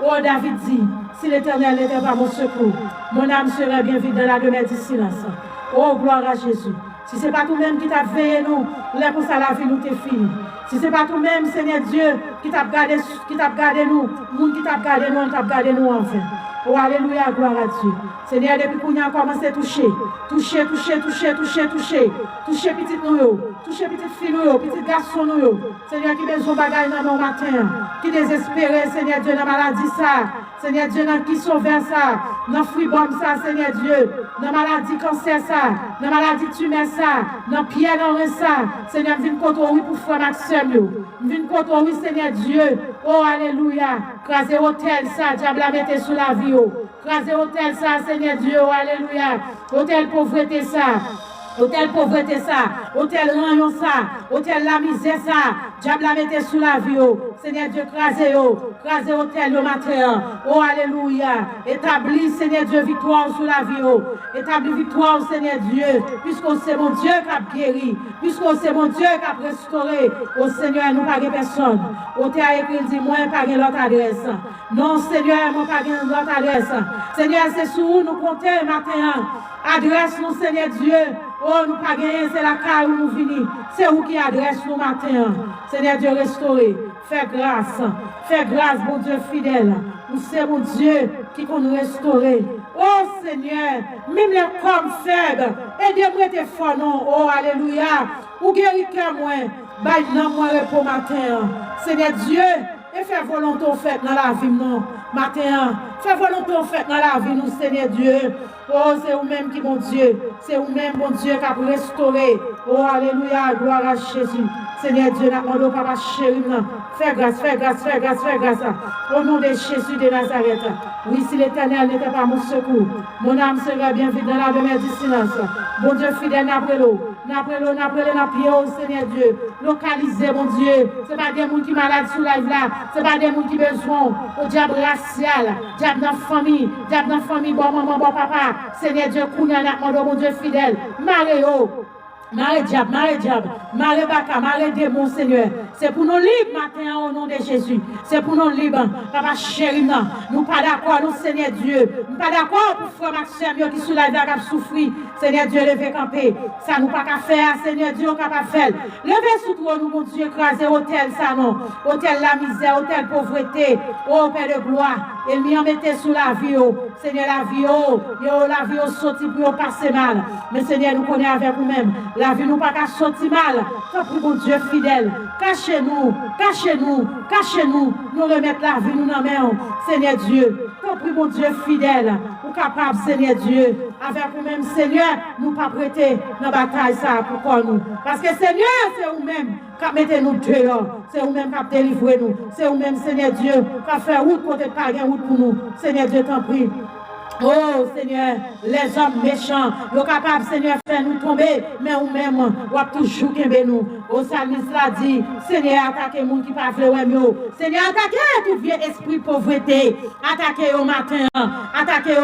Oh, David dit, si l'Éternel n'était pas mon secours, mon âme serait bien vide dans la demeure du silence. Oh, gloire à Jésus. Si ce n'est pas toi-même qui t'a veillé nous, là pour ça la vie nous t'est fini. Si ce n'est pas toi-même, Seigneur Dieu, qui t'a gardé nous, monde qui t'a gardé nous, t'a gardé nous enfin. Oh, alléluia, gloire à Dieu. Seigneur, depuis qu'on a commencé à toucher petit nous, toucher petite fille nous, petit garçon nous. Seigneur, qui besoin de bagaille dans nos matins, qui désespéré, Seigneur Dieu, dans la maladie ça. Seigneur Dieu, dans qui sauver ça, dans fribom ça, Seigneur Dieu, dans maladie cancer ça, dans maladie tumeur ça, dans pierre dans ça. Seigneur, viens contre oui pour frère Maxime, viens contre oui, Seigneur Dieu. Oh, alléluia. Craser hôtel ça, diable la mettez sous la vie. Craser hôtel ça, Seigneur Dieu, oh, alléluia. Hôtel pauvreté ça. Hôtel pauvreté ça, hôtel rayon ça, hôtel la misère ça, diable la mettez sous la vie, Seigneur Dieu, crasez hôtel le matin, oh alléluia, établis Seigneur Dieu victoire sur la vie, établis victoire Seigneur Dieu, puisque c'est mon Dieu qui a guéri, puisque c'est mon Dieu qui a restauré, oh Seigneur, nous pas personne, hôtel écrit dit, moi pas l'autre adresse, non Seigneur, moi pas l'autre adresse, Seigneur, c'est sur nous compter matin, adresse nous Seigneur Dieu. Oh, nous pas gagner, c'est la caille où nous venons. C'est où qui adresse nous matin. Seigneur Dieu, restaurer. Fais grâce, mon Dieu fidèle. Nous c'est mon Dieu qui peut nous restaurer. Oh Seigneur, même les corps faibles, aidez-moi tes forts, non. Oh, alléluia. Ou guéris que moi. Baille non, moi, repos matin. Seigneur Dieu, et fais volonté faite dans la vie, non. Matin, fais volonté faite dans la vie, nous, Seigneur Dieu. Oh, c'est vous-même qui, mon Dieu. C'est vous-même, mon Dieu, qui a restauré. Oh, alléluia, gloire à Jésus. Seigneur Dieu, nous demandons, papa chéri, fais grâce. Au nom de Jésus de Nazareth. Oui, si l'Éternel n'était pas mon secours, mon âme serait bien vide dans la demeure du silence. Bon Dieu fidèle, n'appelons, Seigneur Dieu. Localisez, mon Dieu. Ce n'est pas des gens qui sont malades sous la vie là. Ce n'est pas des gens qui ont besoin au diable racial, diable dans la famille, bon maman, bon papa. Seigneur Dieu, mon Dieu fidèle. Maré diable, maré baka, maré démon, Seigneur. C'est pour nous libres matin au nom de Jésus. C'est pour nous libres. Papa chéri, nous pas d'accord, nous Seigneur Dieu. Nous pas d'accord pour frère Maxime qui sous la vie a souffrir. Seigneur Dieu, levez camper. Ça nous pas qu'à faire, Seigneur Dieu, on pas faire. Levez sous toi, nous, mon Dieu, écraser hôtel, ça non. Hôtel la misère, hôtel pauvreté. Oh Père de gloire. Et m'y en mettez sous la vie, Seigneur, la vie, sorti pour passer mal. Mais Seigneur, nous connaissons avec vous-même. La vie nous pas qu'à sortir mal. Tant pour mon Dieu fidèle. Cachez-nous. Nous remettre la vie, nous dans main. Seigneur Dieu. Tant pour mon Dieu fidèle. Ou capable, Seigneur Dieu. Avec vous-même, Seigneur, nous pas prêter dans la bataille ça pour nous. Parce que Seigneur, c'est vous-même qui mettez nous dehors. C'est vous-même qui délivré nous. C'est vous-même, Seigneur Dieu, qui fait route côté pas route pour nous. Seigneur Dieu, t'en prie. Oh Seigneur, les hommes méchants, nous capables, Seigneur, faire nous tomber, mais nous-mêmes, nous avons toujours qu'aimer nous. Au salmiste l'a dit, Seigneur, attaquez les gens qui parlent de nous. Seigneur, attaquez tout vieux esprit de pauvreté. Attaquez au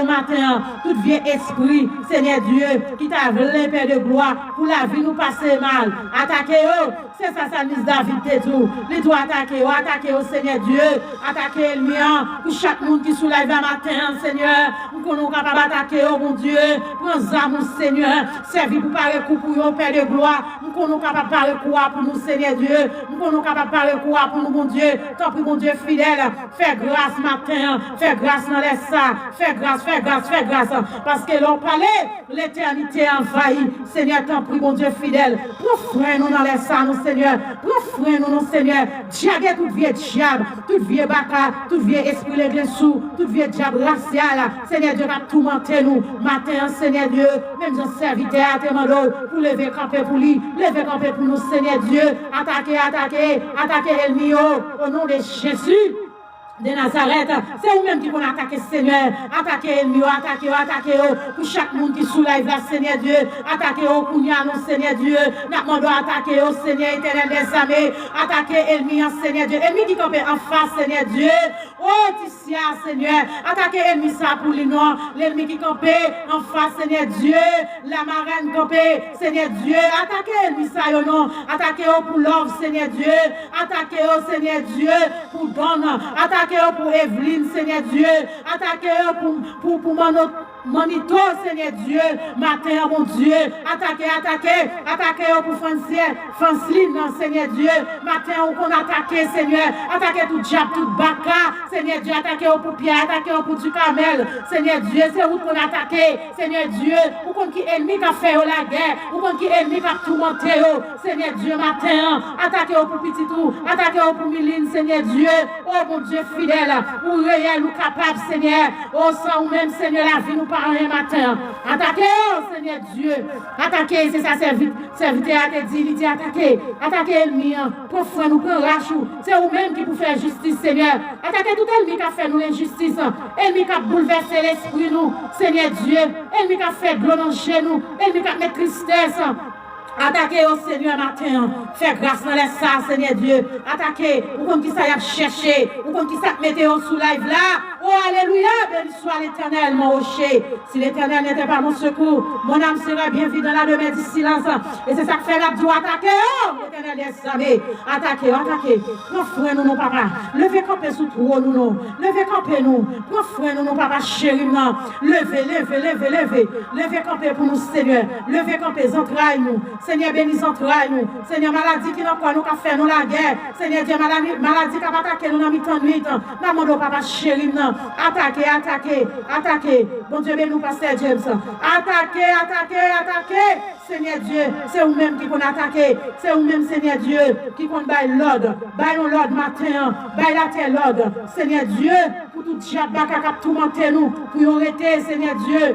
matin, tout vieux esprit, Seigneur Dieu, qui t'a volé paix de gloire pour la vie nous passer mal. Attaquez-le. C'est ça, salmiste David te dit. Il doit attaquer au Seigneur Dieu, attaquer le mien, pour chaque monde qui soulève un matin, Seigneur. Nous sommes capables d'attaquer, oh mon Dieu, prends âme, Seigneur, servi pour parler coup pour nous, Père de gloire. Nous sommes capables de parler quoi pour nous, Seigneur Dieu. Nous sommes capables de parler quoi pour nous, mon Dieu. Tant pis, mon Dieu fidèle, fais grâce matin, fais grâce dans les ça, fais grâce. Parce que l'on parlait, l'éternité envahie. Seigneur, tant pis, mon Dieu fidèle, profre nous dans les ça, nous, Seigneur. Profre nous, Seigneur. Diable, tout vieux diable, tout vieux baka, tout vieux esprit les sous, tout vieux diable racial. Seigneur Dieu, va tourmenter nous. Matin, Seigneur Dieu, même un serviteur à tes mandats pour lever camper pour lui, lever camper pour nous, Seigneur Dieu. Attaquer l'ennemi au nom de Jésus de Nazareth. C'est vous-même qui vont attaquer Seigneur. Attaquer l'ennemi, attaquer pour chaque monde qui soulève la Seigneur Dieu. Attaquer au Kounia, non Seigneur Dieu. Nous demandons attaquer au Seigneur éternel des armées. Attaquer l'ennemi, Seigneur Dieu. L'ennemi qui campe en face, Seigneur Dieu. Oh, ici. Haïti, Seigneur. Attaquez l'ennemi ça pour lui, non. L'ennemi qui campait en face, Seigneur Dieu. La marraine campée, Seigneur Dieu. Attaquez l'ennemi ça, non. Attaquez-le pour l'homme, Seigneur Dieu. Attaquez-le, Seigneur Dieu, pour Don. Attaquez-le pour Evelyne, Seigneur Dieu. Attaquez-le pour Monito, Seigneur Dieu. Matin, mon Dieu. Attaquez pour Francine, Seigneur Dieu. Matin, on attaque, Seigneur. Attaquez tout diable, tout baka. Seigneur Dieu, attaquez pour Pierre, attaquez pour Ducamel. Seigneur Dieu, c'est où qu'on attaque. Seigneur Dieu, ou qu'on qui ennemi qui a fait la guerre. Ou qu'on qui ennemi qui a tourmenté. Seigneur Dieu, matin, attaquez pour Petit Tout. Attaquez pour Miline, Seigneur Dieu. Oh mon Dieu fidèle. Ou réel, ou capable, Seigneur. Oh, sans ou même, Seigneur, la vie nous parle un matin. Attaquez, Seigneur Dieu. Attaquez, c'est ça, serviteur a dit, il dit attaquez. Attaquez l'ennemi. Pour faire nous prendre rachou. C'est vous-même qui pour faire justice, Seigneur. Attaquez tout ennemi qui a fait nous l'injustice. Ennemi qui a bouleversé l'esprit nous, Seigneur Dieu. Ennemi qui a fait de l'eau dans nous. Ennemi qui a mis tristesse. Attaquez au Seigneur matin. Fais grâce dans les ça, Seigneur Dieu. Attaquez. Ou comme qui ça y a cherché. Ou comme qui ça mettez au sous live là. Oh, alléluia. Béni soit l'Éternel, mon rocher. Si l'Éternel n'était pas mon secours, mon âme serait bien vide dans la demeure du silence. Et c'est ça que fait la doit attaquer. Oh, l'Éternel est savé. Attaquez. Prends frère nous, papa. Levez camper sous trop nous, non. Levez camper nous. Prends frère nous, papa chéri, non. Levez. Levez camper pour nous, Seigneur. Levez camper, entrailles nous. Seigneur, bénis entrailles nous. Seigneur, maladie qui n'a pas nous qu'a fait nous la guerre. Seigneur Dieu, maladie qui a attaqué nous dans mi-temps de nuit. Nous papa chéri, non. Attaquez. Bon Dieu, bénis nous, pasteur James. Attaquez. Seigneur Dieu, c'est vous-même qui qu'on attaquer. C'est vous-même, Seigneur Dieu, qui qu'on baille l'ordre. Baille l'ordre matin. Baille la terre l'ordre. Seigneur Dieu, pour tout diable qui a tourmenté nous. Pour arrêter, Seigneur Dieu.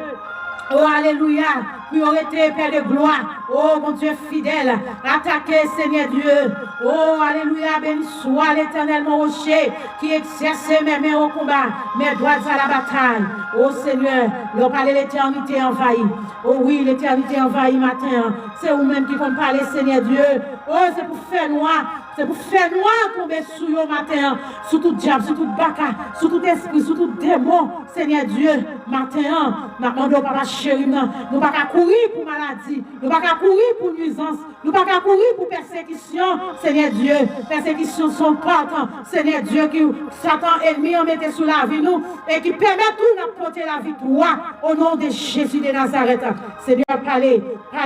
Oh, alléluia. Priorité, Père de gloire. Oh, mon Dieu fidèle. Attaquez, Seigneur Dieu. Oh, alléluia. Béni soit l'Éternel, mon rocher, qui exerce mes mains au combat, mes doigts à la bataille. Oh, Seigneur, l'on parle l'éternité envahie. Oh, oui, l'éternité envahie matin. C'est vous-même qui vont parler, Seigneur Dieu. Oh, c'est pour faire noir. C'est pour faire noir tomber sous le matin. Sous tout diable, sous tout baka, sous tout esprit, sous tout démon. Seigneur Dieu, matin, nous demandons, papa chéri, nous pas courir pour maladie, nous pas courir pour nuisance, nous pas courir pour persécution. Seigneur Dieu, persécution sont portes. Seigneur Dieu, qui Satan ennemi en mettait sous la vie nous et qui permet tout de porter la victoire au nom de Jésus de Nazareth. Seigneur, parlez. Vous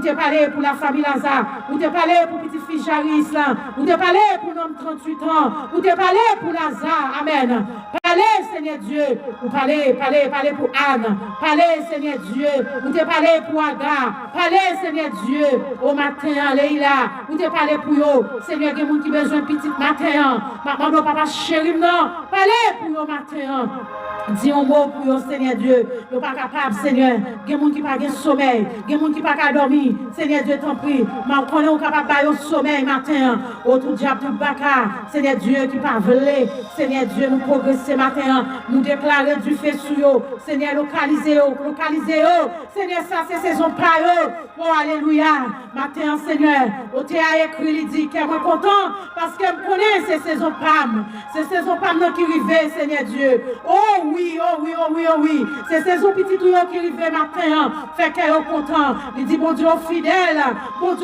te parlez pour la famille Lazare, vous te parlez pour petit-fils Jaris, vous te parlez pour l'homme 38 ans, vous te parlez pour Lazare. Amen. Parlez, Seigneur Dieu. Vous parlez pour Anne. Parlez, Seigneur Dieu. Vous te parlez pour Agar. Parlez, Seigneur Dieu. Au matin, Leïla. Vous te parlez pour eux. Seigneur, il y a des gens qui ont besoin de petit matin. Maman, papa chéri, non. Parlez pour eux au matin. Dis un mot pour eux, Seigneur Dieu. Ils ne sont pas capables, Seigneur. Il y a des gens qui n'ont pas de sommeil. Il y a des gens qui n'ont pas dormir. Seigneur Dieu, t'en prie. Mais on est capable de sommeil matin. Au tout diable, tout baka. Seigneur Dieu, qui pas volé. Seigneur Dieu, nous progresser matin. Nous déclarer du feu sur eux. Seigneur, localisez-eux. Seigneur, ça, c'est saison par eux. Oh, alléluia. Matin, Seigneur, au théâtre écrit, il dit qu'il est content parce qu'elle connaît ces saisons PAM. Ces saisons PAM qui arrivent, Seigneur Dieu. Oh oui. Ces saisons petites qui arrivent matin. Fait qu'elle est content. Il dit, bon Dieu fidèle. Oh,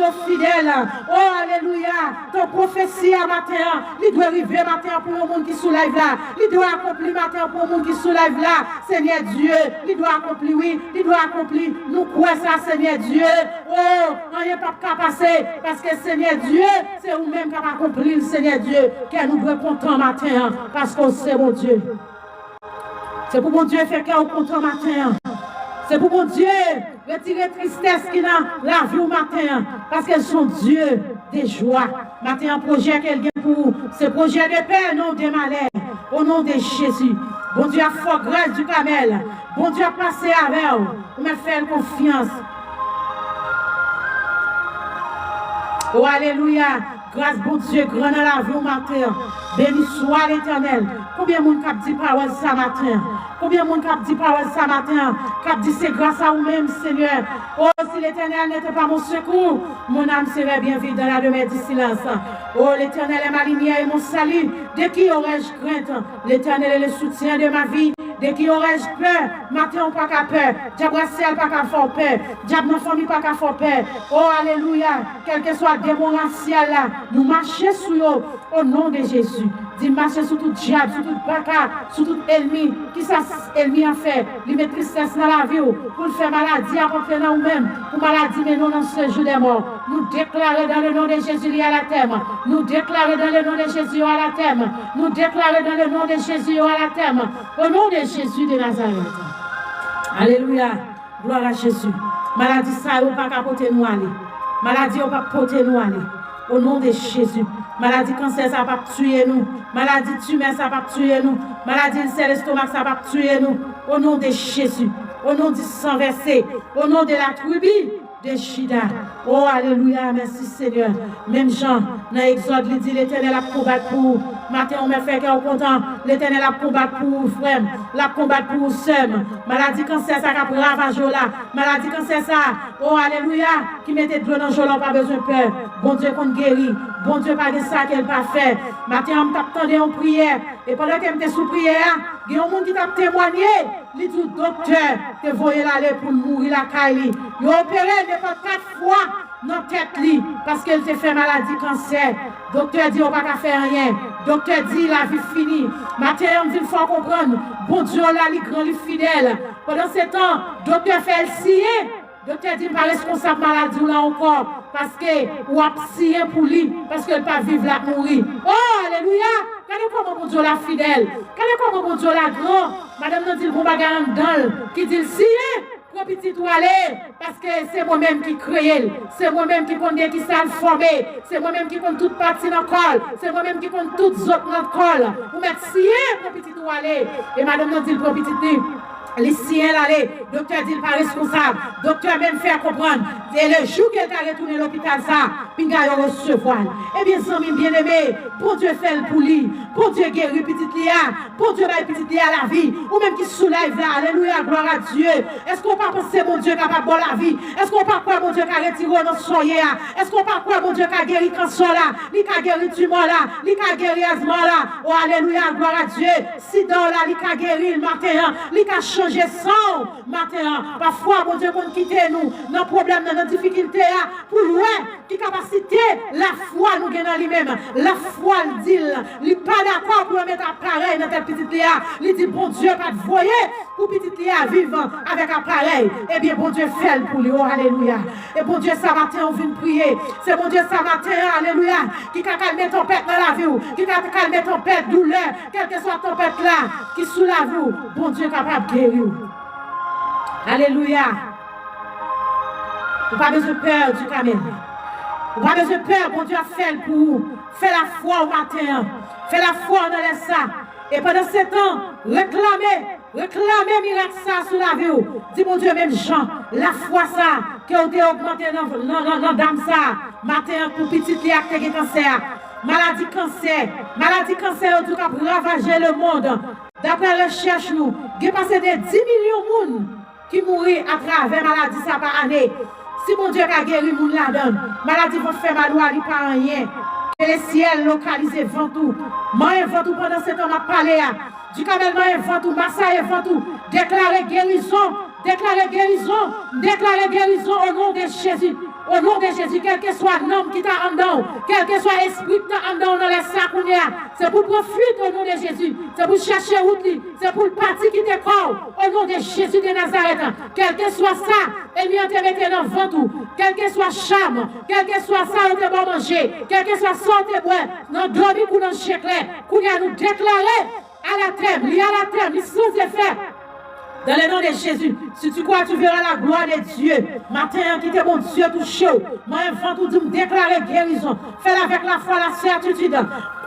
alléluia. Ton prophétie à matin. Il doit arriver matin pour le monde qui soulève là. Il doit accomplir matin pour le monde qui soulève là. Seigneur Dieu, il doit accomplir, oui. Il doit accomplir. Nous croyons ça, Seigneur Dieu. Oh, rien pas qu'à passer. Parce que Seigneur Dieu, c'est vous-même qui a accompli, Seigneur Dieu. Qu'elle nous doit content matin. Parce qu'on sait, mon Dieu. C'est pour mon Dieu faire qu'elle est content matin. C'est pour mon Dieu retirer tristesse qui n'a la vie au matin. Parce qu'elles sont Dieu des joies. Matin, un projet qu'elle gagne pour vous. Ce projet de paix, non de malheur. Au nom de Jésus. Bon Dieu a fort grâce du camel. Bon Dieu a passé avec vous. Vous me faites confiance. Oh, alléluia. Grâce bon Dieu, grand dans la vie au matin. Béni soit l'Éternel. Combien de monde qui dit parole ce matin? Combien de monde qui dit parole ce matin? Qui dit c'est grâce à vous-même, Seigneur. Oh, si l'Éternel n'était pas mon secours, mon âme serait bien vide dans la demeure du silence. Oh, l'Éternel est ma lumière et mon salut. De qui aurais-je crainte? L'Éternel est le soutien de ma vie. De qui aurais-je peur? Matin, pas qu'à peur. Diable ciel, pas qu'à faire peur. Diable dans famille, pas qu'à faire peur. Oh, alléluia. Quel que soit le démon racial là, nous marchons sur eux au nom de Jésus. Dis marcher sur tout diable, sur tout baka, sur tout ennemi. Qui ça, ennemi a fait? Il met tristesse dans la vie pour le faire maladie à porter dans nous-mêmes. Pour maladie, mais non dans ce jour des morts. Nous déclarer dans le nom de Jésus à la terre. Nous déclarer dans le nom de Jésus à la terre. Nous déclarer dans le nom de Jésus à la terre. Au nom de Jésus de Nazareth. Alléluia. Gloire à Jésus. Maladie, ça, on ne peut pas porter nous aller. Maladie, on ne peut pas porter nous aller. Au nom de Jésus. Maladie cancer, ça va tuer nous. Maladie tumeur, ça va tuer nous. Maladie ulcère l'estomac, ça va tuer nous. Au nom de Jésus. Au nom du sang versé. Au nom de la tribu de Shida. Oh, alléluia, merci Seigneur. Même Jean, dans l'Exode, il dit l'Éternel a combattu pour vous. Matin, on me fait cœur content. L'Éternel a combattu pour vous, frère. La combattu pour vous, sœur. Maladie cancer, ça va ravager là. Maladie cancer, ça. Oh, alléluia. Qui mettait de l'eau dans le jour, pas besoin de peur. Bon Dieu qu'on guérit. Bon Dieu, pas de ça qu'elle pas fait. Matin, on m'attendait en prière. Et pendant qu'elle était sous prière, il y a un monde qui t'a témoigné. Il dit, docteur, que vous voyez l'aller pour mourir la caille. Il a opéré pas 4 fois dans la tête parce qu'elle s'est fait maladie cancer. Docteur dit, on ne va pas faire rien. Docteur dit, la vie finie. Matin, on dit, il faut comprendre. Bon Dieu, là, il est grand, il est fidèle. Pendant ce temps, docteur fait le scier. Docteur dit, pas responsable maladie là encore. Parce que, ou a scié pour lui. Parce qu'elle ne peut pas vivre là, mourir. Oh, alléluia. Regardez comment mon Dieu la fidèle. Regardez comment mon Dieu la grand. Madame nous dit, bon bagage dans qui dit, scié. Pour petit tout aller, parce que c'est moi-même qui crée, c'est moi-même qui connais qui s'est formé, c'est moi-même qui connais toute partie dans le col, c'est moi-même qui connais toutes les autres dans le col. Vous mettez scié pour petit tout aller. Et madame nous dit pour petit tout. Les siens l'aller, docteur dit pas responsable, docteur même fait comprendre. Et le jour qu'elle a retourné à l'hôpital, ça, puis il a recevoir. Eh bien, sans bien aimé, pour Dieu fait le pour lui, pour Dieu guérit petite Léa, pour Dieu va petite Léa la vie, ou même qui soulève là, alléluia, gloire à Dieu. Est-ce qu'on peut penser mon Dieu capable de la vie? Est-ce qu'on peut croire mon Dieu qui a retiré notre soyer? Est-ce qu'on peut croire mon Dieu qui a guéri le cancer là, qui a guéri le tumeur là, qui a guéri l'asthme là? Oh, alléluia, gloire à Dieu. Si dans là, qui a guéri le matin, qui a changer sans matin. Parfois, mon Dieu, qu'on quitte nous, nos problèmes, nos difficultés, pour loin, qui capacité, la foi nous gagne dans lui-même. La foi, il dit, il n'est pas d'accord pour mettre appareil dans ta petite Léa. Il dit, bon Dieu, pas de voyer pour petite Léa vivre avec appareil. Eh bien, bon Dieu, fait pour lui. Oh, alléluia. Et bon Dieu, ça matin, on vient prier. C'est bon Dieu, ça matin, alléluia, qui a calmé ton pète dans la vie, qui a calmé ton pète douleur, quel que soit ton pète là, qui soulève vous. Bon Dieu, capable de guérir. Alléluia. Vous n'avez pas besoin de peur du caméra. Vous n'avez pas besoin de peur, bon Dieu a fait pour vous. Fais la foi au matin. Fais la foi dans les ça. Et pendant ce temps, réclamez miracle ça sur la vie. Dis mon Dieu, même Jean, la foi ça, qui a été augmentée dans dame ça. Matin pour petite Léa qui a cancer. Maladie cancer, en tout cas, pour ravager le monde. D'après la recherche, nous, il y a passé de 10 millions de monde qui mourent à travers maladie ça par année. Si mon Dieu a guéri le monde là-dedans, maladie va faire mal ou pas rien. Que les ciels localisés vont tout. Moi, vont tout pendant ce temps, ma parlé. Du camel, moi, vont tout. Massa, vont tout. Déclarer guérison. Déclarer guérison. Déclarer guérison au nom de Jésus. Au nom de Jésus, quel que soit l'homme qui t'a en dedans, quel que soit l'esprit qui t'a en dedans dans les sacs, c'est pour profiter au nom de Jésus. C'est pour chercher route, c'est pour le parti qui te corps. Au nom de Jésus de Nazareth. Quel que soit ça, et lui, on te mette dans le ventre. Quel que soit charme, quel que soit ça, on te va manger. Quel que soit ça, on te boit. Dans dormi ou dans le chèque, qu'on a nous déclaré à la terre, il y a la terre, il sans effet. Dans le nom de Jésus, si tu crois, tu verras la gloire de Dieu. Matin, qui te bon Dieu tout chaud. Moi, avant tout, me déclarer guérison. Fais-le avec la foi, la certitude.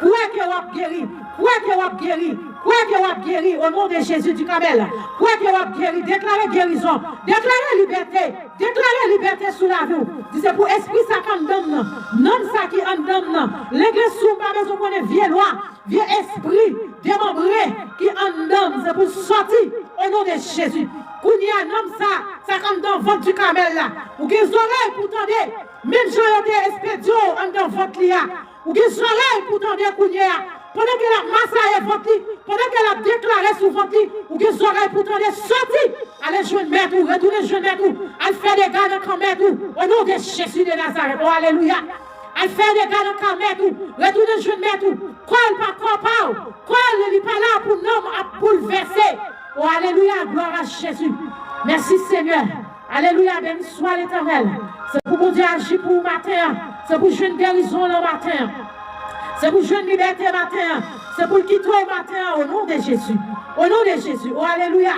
Quoi que vous guéri, quoi que vous guéri, Croyez que vous avez guéri au nom de Jésus du Carmel. Croyez que vous avez guéri. Déclarez guérison. Déclarez liberté. Déclarez liberté sous la vie. C'est pour esprit ça qui en donne. Non ça qui en donne. L'église sous pas besoin qu'on ait vieux loi. Vieux esprit démembré qui en donne. C'est pour sortir au nom de Jésus. Kounia nomme ça comme dans votre du Carmel là. Ou qu'ils oreilles pour tendre. Même gens ont été expédiés en dans votre lia. Ou qu'ils oreilles pour tendre Kounia. Pendant que la masse est votre pendant qu'elle a déclaré sur votre lit, ou qu'ils oreilles pour tendre sortir. Allez jouer maître ou retourner jouer maître ou. Allez faire des gars dans maître ou. Au nom de Jésus de Nazareth. Oh alléluia. Allez faire des gars dans maître ou. Retourner jouer maître ou. Colle par corps. Colle n'est pas là pour nous à bouleverser. Oh, alléluia, gloire à Jésus. Merci Seigneur. Alléluia, béni soit l'Éternel. C'est pour mon Dieu agir pour le matin. C'est pour jouer une guérison le matin. C'est pour jouer une liberté le matin. C'est pour quitter le matin au nom de Jésus. Au nom de Jésus. Oh, alléluia.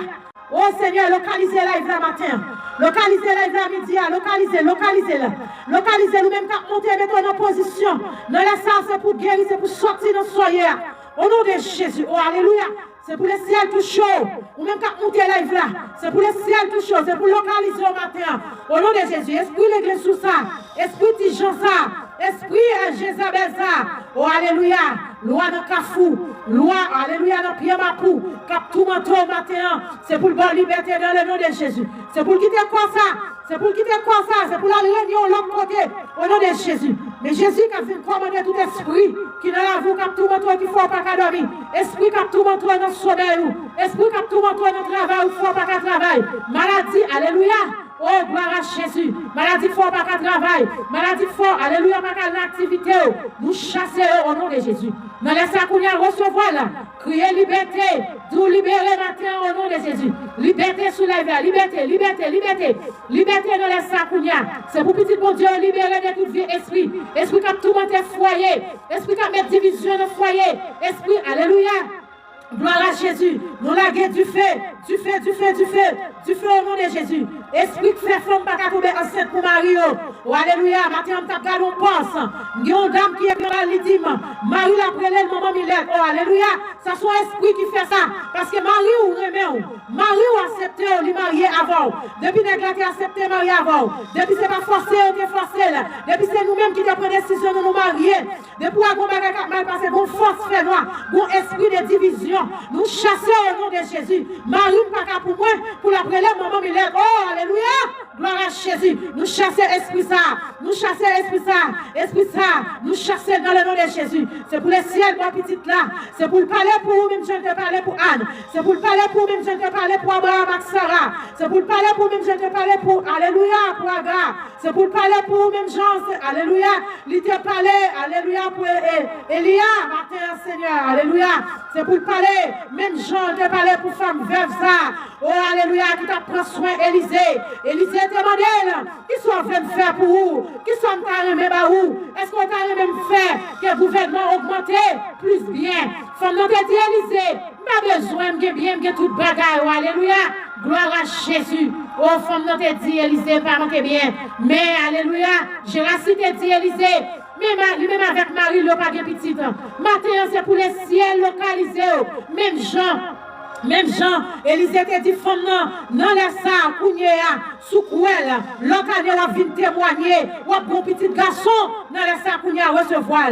Oh Seigneur, localisez la le matin. Localisez la le midi. Localisez-la. Localisez nous-mêmes qu'à monter, mettons en position. Dans la salle, c'est pour guérir, c'est pour sortir dans le soyer. Au nom de Jésus. Oh, alléluia. C'est pour le ciel tout chaud. Ou même quand monter live là. C'est pour le ciel tout chaud. C'est pour localiser au matin. Au nom de Jésus. Esprit l'église sous ça. Esprit Tijan ça. Esprit Jézabel ça. Oh alléluia. Loi dans Kafou. Loi, alléluia, dans Pierre Mapou. Cap tout manteau au matin. C'est pour le bon liberté dans le nom de Jésus. C'est pour quitter quoi ça. C'est pour quitter quoi ça. C'est pour la réunion de l'autre côté. Au nom de Jésus. Mais Jésus qui a fait commander tout esprit qui dans la vous cap tout manteau qui faut pas qu'à dormir. Esprit cap tout manteau dans le sommeil. Esprit cap tout manteau dans le travail où faut pas qu'à travailler. Maladie, alléluia. Oh, gloire à Jésus. Maladie fort, pas qu'à travail. Maladie fort, alléluia, pas qu'à l'activité. Nous chassons au nom de Jésus. Dans les sacs qu'on a recevoir là. Criez liberté. Nous libérer maintenant au nom de Jésus. Liberté sous la vie. Liberté, liberté, liberté. Liberté dans les sacs qu'on a. C'est pour petit bon Dieu libérer de toute vie esprit. Esprit qui a tout monté foyer. Esprit qui a mis division dans le foyer. Esprit, alléluia. Gloire à Jésus. Nous laguons du feu au nom de Jésus. Esprit qui fait femme pas qu'à tomber enceinte pour Marie. Oh, alléluia. Maintenant, on t'a on pense. Il y a une dame qui est dans la litime. Marie l'a pris le moment Millet. Oh, alléluia. Ça soit esprit qui fait ça. Parce que Marie ou remet. Marie ou accepté ou lui marier avant. Depuis que tu as accepté marier avant. Depuis que ce n'est pas forcé, on est forcé. Depuis que c'est nous-mêmes qui avons pris la décision de nous marier. Depuis qu'on a mal passé, bon force fait noir. Bon esprit de division. Nous chassons au nom de Jésus. Marie pas qu'à pour moi. Pour la prélève, maman Millet. Oh, alléluia. Gloire à Jésus. Nous chassons esprit ça. Nous chassons esprit ça. Esprit ça. Nous chassons dans le nom de Jésus. C'est pour le ciel, ma petite là. C'est pour le parler pour vous, même je te parler pour Anne. C'est pour le parler pour même je te parler pour Abraham et Sarah. C'est pour le parler pour même je te parler pour Alléluia, pour Agar. C'est pour le parler pour même Jean. Alléluia. Il te parler. Alléluia pour Elia. Matin, Seigneur. Alléluia. C'est pour le parler. Même Jean te parler pour femme veuve ça. Oh, alléluia. Qui t'a pris soin, Élisée. Élisée te demandé. Qui sont en train de faire pour vous? Qui sont en train de même à vous? Est-ce qu'on t'a même fait que le gouvernement augmente plus bien? Femme n'a pas dit Élisée. Pas besoin de bien, de toute bagaille. Oh, alléluia. Gloire à Jésus. Oh, femme n'a pas dit Élisée, pas manqué bien. Mais, alléluia. J'ai racité dit Élisée. Même avec Marie, il n'a pas de petite. Matin, c'est pour les ciels localisés. Même Jean, Élisée te dit, femme, non, laisse ça, Kounia, sous Kouel, l'occasion va venir témoigner, ou un bon petit garçon, non, laisse ça, Kounia, recevoir.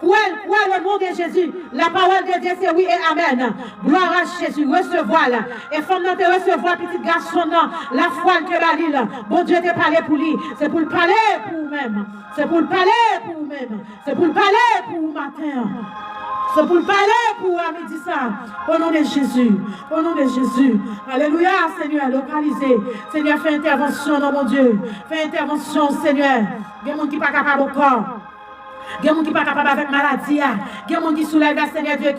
Kouel, au nom de Jésus, la parole de Dieu, c'est oui et amen. Gloire à Jésus, recevoir. Et femme, non, te recevoir, petit garçon, non, la foi que valide. Bon Dieu te parler pour lui, c'est pour le parler pour vous-même. C'est pour le parler pour vous-même. C'est pour le parler pour vous matin. C'est pour le parler pour à midi ça. Au nom de Jésus. Au nom de Jésus. Alléluia, Seigneur. Localisé. Seigneur, fais intervention dans mon Dieu. Fais intervention, Seigneur. Il y a des gens qui ne sont pas capables au corps. Il y a des gens qui ne sont pas capables avec maladie. Il y a des gens qui soulèvent le Seigneur Dieu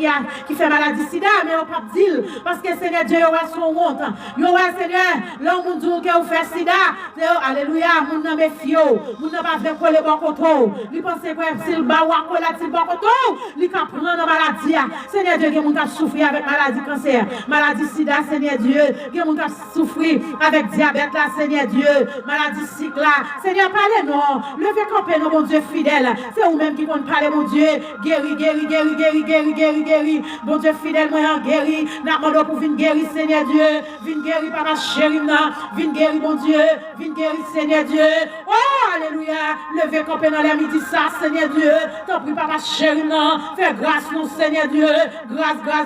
qui fait maladie sida, mais on ne peut pas dire. Parce que Seigneur Dieu, il y a son honte. Il y a Seigneur, l'homme qui vous fait sida. Alléluia, mon nom est fio. Mon nom va faire coller bon coton. Il pense que s'il bat ou à coller bon coton, il peut prendre la maladie. Seigneur Dieu, il y a des gens qui souffrent avec maladie cancer, maladie sida, Seigneur Dieu. Il y a des gens qui souffrent avec diabète, là, Seigneur Dieu. Maladie cycle, là. Seigneur, parlez-nous. Levez camper, mon Dieu fidèle. C'est où même qui compte parler, mon Dieu, guéris. Bon Dieu fidèle, moi, guéris. N'a demandé pour venir guérir, Seigneur Dieu. Viens guérir, papa chéri, viens guérir, mon Dieu. Viens guérir, Seigneur Dieu. Oh, alléluia. Levez camper dans les midi, ça, Seigneur Dieu. T'en prie, papa chéri, fais grâce, non, Seigneur Dieu. Grâce, n'a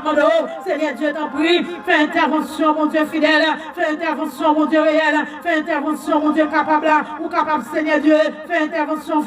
demandé. Seigneur Dieu, t'en prie. Fais intervention, mon Dieu fidèle. Fais intervention, mon Dieu réel. Fais intervention, mon Dieu capable. Ou capable, Seigneur Dieu. Fais intervention.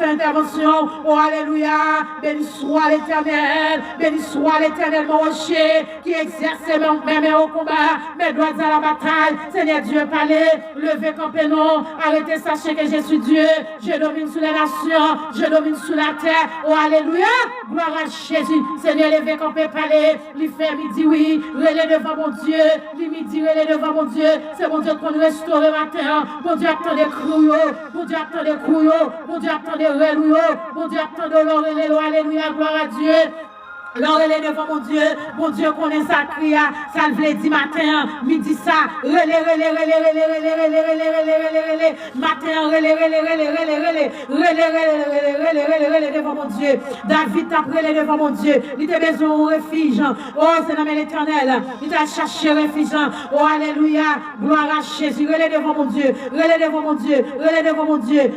Oh, alléluia. Béni soit l'Éternel. Béni soit l'Éternel, mon rocher, qui exerce mes mains au combat, mes doigts à la bataille. Seigneur Dieu, parlez. Levez campez, non. Arrêtez, sachez que je suis Dieu. Je domine sur les nations. Je domine sur la terre. Oh, alléluia. Gloire à Jésus. Seigneur, levez campez, parlez. Il fait midi, oui. Relais devant mon Dieu. Il midi, relais devant mon Dieu. C'est mon Dieu qu'on nous restaure le matin. Mon Dieu attend des crouillots. Mon Dieu attend des crouillots. Mon Dieu attend des relouillots. Mon Dieu attend de l'or. Alléluia. Gloire à Dieu. L'oreille devant mon Dieu connaît sa cria, ça le voulait dit matin, midi ça, relais, matin, relais devant mon Dieu. David t'a relais devant mon Dieu, il t'a besoin de refuge, oh c'est dans l'Éternel, il t'a cherché refuge, oh alléluia, gloire à Jésus, relais devant mon Dieu,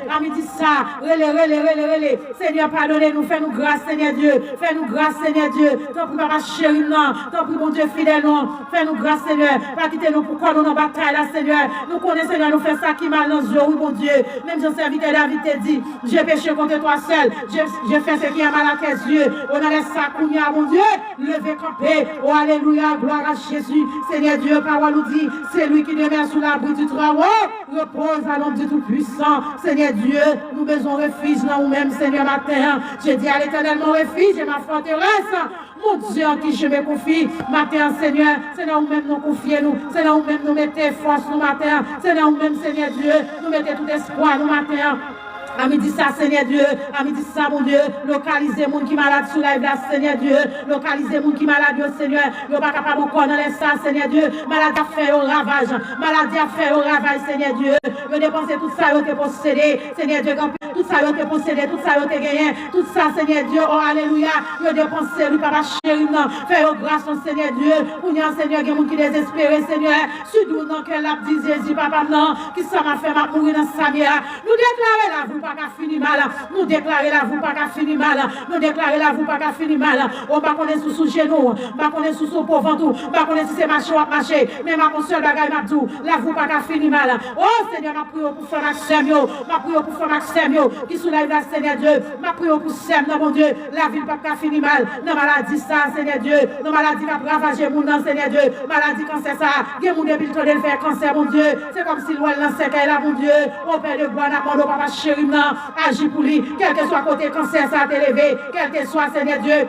à midi ça, relais, Seigneur pardonnez-nous, fais-nous grâce Seigneur Dieu, fais-nous grâce Seigneur Dieu, t'en prie papa chéri, t'en prie mon Dieu fidèle, fais-nous grâce Seigneur, pas quitter nous pourquoi nous dans bataille là Seigneur, nous connaissons Seigneur, nous fait ça qui mal dans ce jour, oui mon Dieu, même je serviteur David te dit, j'ai péché contre toi seul, j'ai fait ce qui a mal à tes yeux, on a laissé ça à mon Dieu, levez camper, oh alléluia, gloire à Jésus, Seigneur Dieu, parole nous dit, c'est lui qui demeure sous l'abri du travail, repose à l'homme du Tout-Puissant, Seigneur Dieu, nous besoin refuge dans nous-mêmes Seigneur matin, je dis à l'Éternel mon refuge et ma forteresse, mon Dieu en qui je me confie, matin Seigneur, c'est là où même nous confier nous, c'est là où même nous mettez force nous matin, c'est là où même Seigneur Dieu, nous mettez tout espoir nous matin. À midi ça, Seigneur Dieu, à midi ça, mon Dieu, localisez les gens qui sont malades sous la vie, Seigneur Dieu, localisez les gens qui sont malades, Seigneur, ils ne sont pas capables de connaître ça, Seigneur Dieu, maladie a fait au ravage, Seigneur Dieu, ils ont dépensé tout ça, ils ont été possédés, Seigneur Dieu, tout ça, ils ont été possédés, tout ça, ils ont été gagnés, tout ça, Seigneur Dieu, oh alléluia, ils ont dépensé, lui, papa chéri, fais au grâce, Seigneur Dieu, pour nous, Seigneur, il y a des gens qui désespérés, Seigneur, sud-ouest, dans quel l'a dit Jésus, papa, non, qui ça m'a fait mourir dans sa vie, nous déclarons la vie, pas qu'à finir mal, nous déclarer la vous pas qu'à finir mal, nous déclarer la vous pas qu'à finir mal, on va connaître sous genou, on va connaître sous son pauvre ventre, on va connaître si c'est marché ou marché, mais ma console bagaille m'a tout, la vous pas qu'à finir mal. Oh Seigneur, ma prière pour faire Maxime, ma prière pour faire Maxime, qui soulève la Seigneur Dieu, ma prière pour Sem, non mon Dieu, la ville pas qu'à finir mal, non maladie ça, Seigneur Dieu, non maladie qui a ravagé mon nom, Seigneur Dieu, maladie cancer ça, il y a mon depuis le temps de faire cancer, mon Dieu, c'est comme si l'ouel lancé qu'elle a, mon Dieu, au Père de gloire, n'a pas papa chéri, agis pour lui, quel que soit côté cancer, ça a été levé, quel que soit, Seigneur Dieu,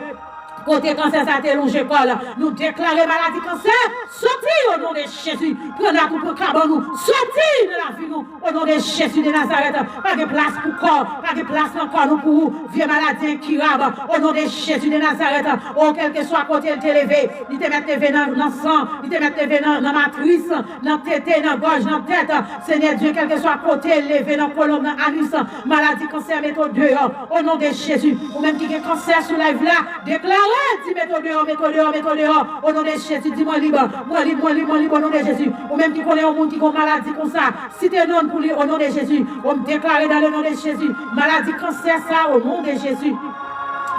côté cancer, ça a été longé, Paul. Nous déclarons maladie cancer, sortis au nom de Jésus. Prenez la coupe carbone, nous, sortis de la vie, nous, au nom de Jésus de Nazareth. Pas de place pour corps, pas de place encore, nous, pour vous, vieux maladie incurable, au nom de Jésus de Nazareth. Oh, quel que soit côté, il t'est levé, il te met levé dans le sang, il te met levé dans la matrice, dans la tête, dans la gorge, dans la tête. Seigneur Dieu, quel que soit côté, levé dans la colonne, dans l'anus, maladie cancer, mettez dehors, au nom de Jésus. Ou même qui a cancer sur la vie là, déclarez. Dis mets-toi dehors, au nom de Jésus, dis-moi libre, au nom de Jésus. Ou même qui connaît un monde qui a une maladie comme ça, si tu es non pour lui, au nom de Jésus, on me déclare dans le nom de Jésus, maladie cancer ça, au nom de Jésus.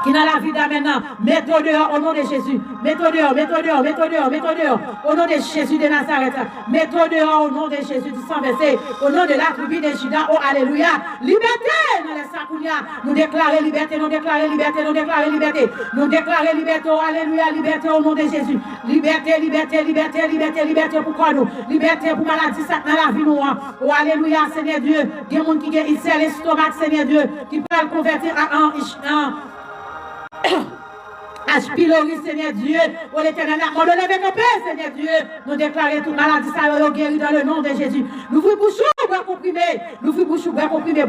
Qui dans la vie maintenant, mets-toi dehors au nom de Jésus. Mets-toi dehors, au nom de Jésus de Nazareth. Mets-toi dehors au nom de Jésus du sang versé, au nom de la tribu de Juda, oh alléluia. Liberté dans les Sakounia. Nous déclarons liberté, nous déclarons liberté. Nous déclarons liberté, oh alléluia, liberté au nom de Jésus. Liberté pour nous. Liberté pour maladie, ça dans la vie nous. Oh alléluia, Seigneur Dieu. Il y a des gens qui ont ici l'estomac, Seigneur Dieu, qui peuvent convertir H. pylori, Seigneur Dieu, oh l'Éternel, on lève nos pères, Seigneur Dieu, nous déclarons toute maladie, ça va guérir dans le nom de Jésus. Nous vous bouchons, bras comprimé, l'ouvre bouche, bras comprimé,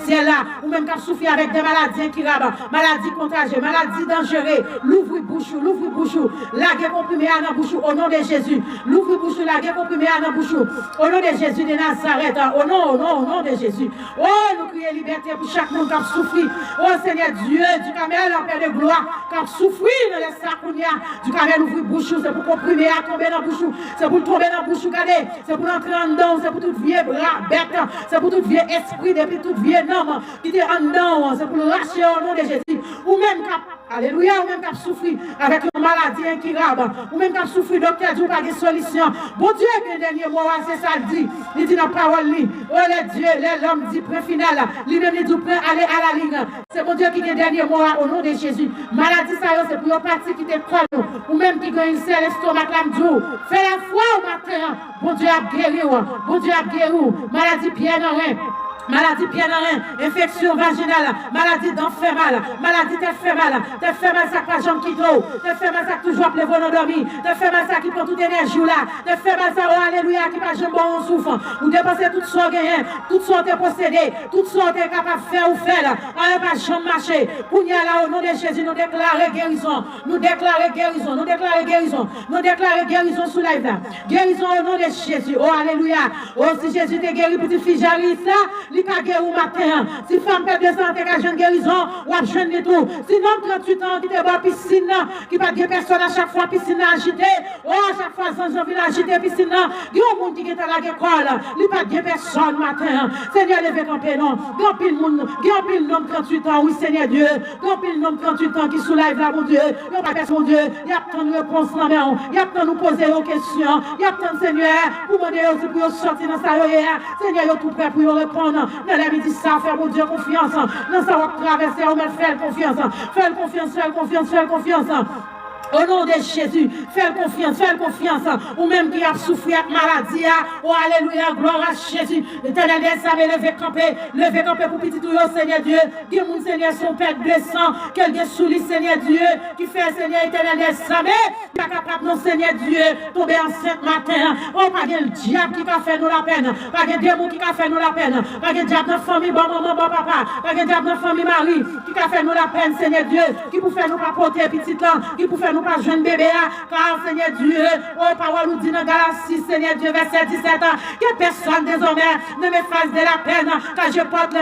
ciel là, ou même qui souffre avec des maladies qui rabent, maladies contagieuses, maladies dangereuses, l'ouvre bouche, la guerre comprimée à la bouche au nom de Jésus, l'ouvre bouche, la guerre comprimée à la bouche au nom de Jésus de Nazareth, au nom de Jésus. Oh, nous crions liberté pour chaque monde qui a souffert. Oh Seigneur Dieu, du Camel, en paix de gloire, qui a souffert dans les sacounia, du Camel ouvre bouche, c'est pour comprimer à tomber dans la bouche, c'est pour tomber dans la bouche, regardez, c'est pour entrer en dedans, c'est pour tout vieux bête, c'est pour tout vieux esprit, depuis tout vieux homme qui est en dedans, c'est pour le lâcher au nom de Jésus. Ou même alléluia, ou même qui a souffert avec une maladie incurable, ou même qui a souffert, docteur Dieu, pas de solution. Bon Dieu, le dernier mot, c'est ça le dit. Il dit dans la parole, oh les dieux, l'homme dit prêt final, lui-même dit prêt aller à la ligne. C'est bon Dieu qui dit le dernier mot au nom de Jésus. Maladie, ça c'est pour une partie qui te colle, ou même qui gagne un seul estomac, l'âme. Fais la foi au matin, bon Dieu a guéri, bon Dieu a guéri, maladie bien en rien. Maladie bien en rien, infection vaginale, maladie d'enfer mal, maladie t'es fait mal, ça pas jambe qui trop, t'es fait mal ça qui toujours appelé vos dormi, t'es fait mal ça qui prend toute énergie là, t'es fait mal ça, oh alléluia, qui pas jambe bon souffre, ou dépenser tout ce gagné, tout ce t'es possédé, tout ce t'es capable de faire ou faire, on pas jambe marcher, pour y aller là au nom de Jésus, nous déclarer guérison, nous déclarer guérison, nous déclarer guérison, nous déclarer guérison sous la vie, guérison au nom de Jésus, oh alléluia, oh si Jésus t'a guéri, petit fils Jaris là, li ka guéri matin. Si femme perd de santé, ka jeune guérison, ou a jeune et tout. Sinon, 38 ans, qui te boit piscine, qui pas de personne à chaque fois piscine agitée. Oh, à chaque fois, sans envie d'agiter piscine, il y a un monde qui est à l'école, il pas de personne matin. Seigneur, levez campé, non. Grand monde, grand pile nom 38 ans, oui, Seigneur Dieu. Grand pile nom 38 ans qui soulève là, mon Dieu. Il n'y a pas personne, mon Dieu. Il y a tant de réponses dans la main. Il y a tant de nous poser aux questions. Il y a tant de Seigneur, pour demander aussi pour sortir dans sa royère. Seigneur, il est tout prêt pour répondre. Dans la vie, ça, faire mon Dieu confiance. Dans sa route traverser, on met faire confiance. Faire confiance, faire confiance, faire confiance. Au nom de Jésus, fais confiance, ou même qui a souffert de maladie, oh alléluia, gloire à Jésus. L'éternel des savait lever camper pour petit tout, Seigneur Dieu, qui mon Seigneur son père blessant, quelqu'un sous lui, Seigneur Dieu, qui fait Seigneur éternel des savait, pas capable, non Seigneur Dieu, tomber enceinte matin, oh pas de diable qui a fait nous la peine, pas de démon qui a fait nous la peine, pas de diable dans la famille, bon maman, bon papa, pas de diable dans la famille Marie, qui a fait nous la peine, Seigneur Dieu, qui pour faire nous pas porter petit temps, qui pour faire nous pas jeune bébé, car Seigneur Dieu, oh parole nous dit dans Galatie, Seigneur Dieu, verset 17, que personne désormais ne me fasse de la peine, car je porte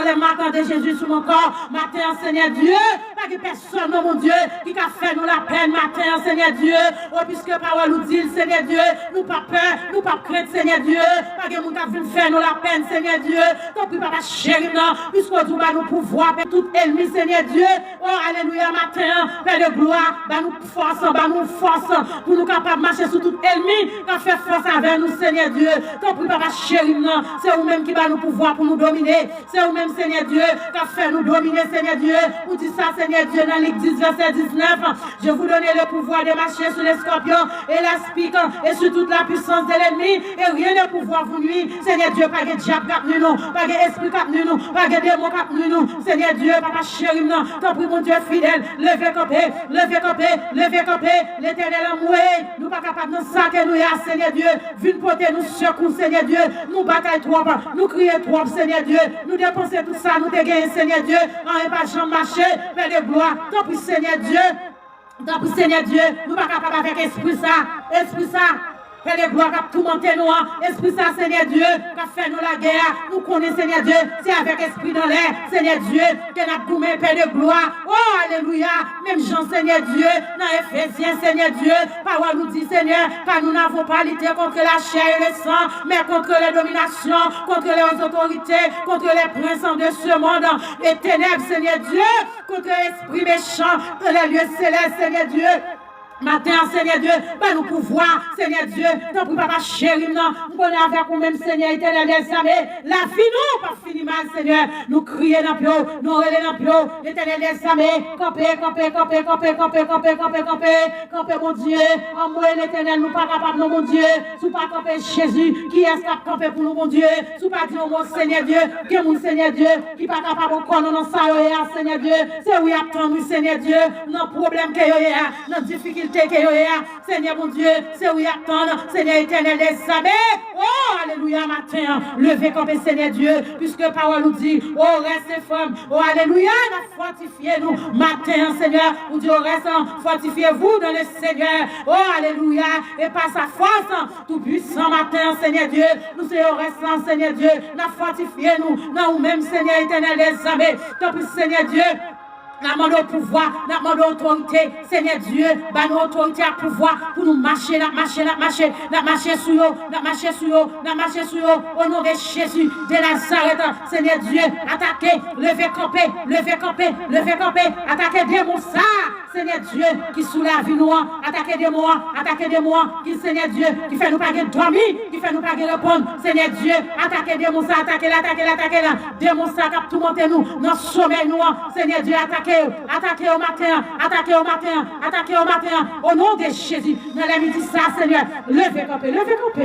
les marques de Jésus sur mon corps, matin, Seigneur Dieu, pas de personne, mon Dieu, qui a fait nous la peine, matin, Seigneur Dieu, oh, puisque parole nous dit, Seigneur Dieu, nous pas peur, nous pas crainte, Seigneur Dieu, pas de monde qui a fait nous la peine, Seigneur Dieu, tant pis, papa chéri, non, puisque nous avons nous pouvoir, tout ennemi, Seigneur Dieu, oh, alléluia, matin, Père de gloire, nous force, pour nous capables de marcher sur tout ennemi, qui a fait force avec nous, Seigneur Dieu, tant pis, papa chéri, non, c'est vous-même qui va nous pouvoir pour nous dominer, c'est vous-même, Seigneur Dieu, qui a fait nous dominer, Seigneur Dieu. Vous dites ça, Seigneur Dieu, dans Luc 10, verset 19. Je vous donne le pouvoir de marcher sur les scorpions et les spiques et sur toute la puissance de l'ennemi. Et rien ne pouvoir vous nuire. Seigneur Dieu, pas de diable qui nous, pas d'esprit qui nous, pas de démon qui nous. Seigneur Dieu, papa chéri, non. Tant pis, mon Dieu fidèle, levez campé, l'éternel amoureux. Nous pas capables de nous saquer, nous, Seigneur Dieu. Vu une potée, nous secours, Seigneur Dieu. Nous bataille trop, nous crions trop, Seigneur Dieu. Nous dépensons tout ça, nous te gagnons, Seigneur Dieu, on n'est pas jamais marché, mais de gloire, tant pis, Seigneur Dieu, nous ne sommes pas capables avec esprit ça, Père de gloire, qui a tout monté nous, esprit ça, Seigneur Dieu, qui a fait nous la guerre, nous connaissons, Seigneur Dieu, c'est avec esprit dans l'air, Seigneur Dieu, que nous avons gommé, Père de gloire, oh, alléluia, même Jean, Seigneur Dieu, dans Éphésiens, Seigneur Dieu, parole nous dit, Seigneur, car nous n'avons pas lutté contre la chair et le sang, mais contre les dominations, contre les autorités, contre les princes de ce monde, les ténèbres, Seigneur Dieu, contre l'esprit méchant, dans les lieux célestes, Seigneur Dieu. Matin, Seigneur Dieu, bah nous pouvoir, Seigneur Dieu, tant pour papa chéri, non, nous connaissons avec nous-mêmes, Seigneur éternel, la vie, nous, pas fini mal, Seigneur, nous crions dans le pied, nous relèvons dans le pied, l'éternel des armées, campez, mon Dieu, en moi, l'éternel, nous pas capables, non, mon Dieu, sous pas camper Jésus, qui est capable pour nous, mon Dieu, sous pas dire, mon Seigneur Dieu, que mon Seigneur Dieu, qui pas capable encore, non, ça, Seigneur Dieu, c'est oui, attends, Seigneur Dieu, nos problèmes que nos difficultés, difficultés que yo ya, Seigneur mon Dieu, c'est où y attendre, Seigneur éternel des sabets. Oh, alléluia, matin, levez comme Seigneur Dieu, puisque parole nous dit, oh, restez femmes, oh, alléluia, fortifiez-nous, matin, Seigneur, nous dit, oh, restez, fortifiez-vous dans le Seigneur, oh, alléluia, et par sa force, tout puissant, matin, Seigneur Dieu, nous sommes restants, Seigneur Dieu, nous fortifiez-nous, nous-mêmes, Seigneur éternel des armées, tant pis, Seigneur Dieu, nous demandons pouvoir, nous demandons autorité, Seigneur Dieu, nous autorité à pouvoir pour nous marcher, nous marcher sur eux, nous marcher sur eux, au nom de Jésus, de Nazareth, Seigneur Dieu, attaquez, levez camper, attaquez démons ça, Seigneur Dieu, qui sous la vie nous, attaquez démons, qui Seigneur Dieu, qui fait nous pas dormir, qui fait nous pas répondre, Seigneur Dieu, attaquez démons ça, attaquez là, démons ça, qui tout monter nous, dans le sommeil nous, Seigneur Dieu, attaquez au matin, au nom de Jésus. Dans la midi, ça, Seigneur, levez camper,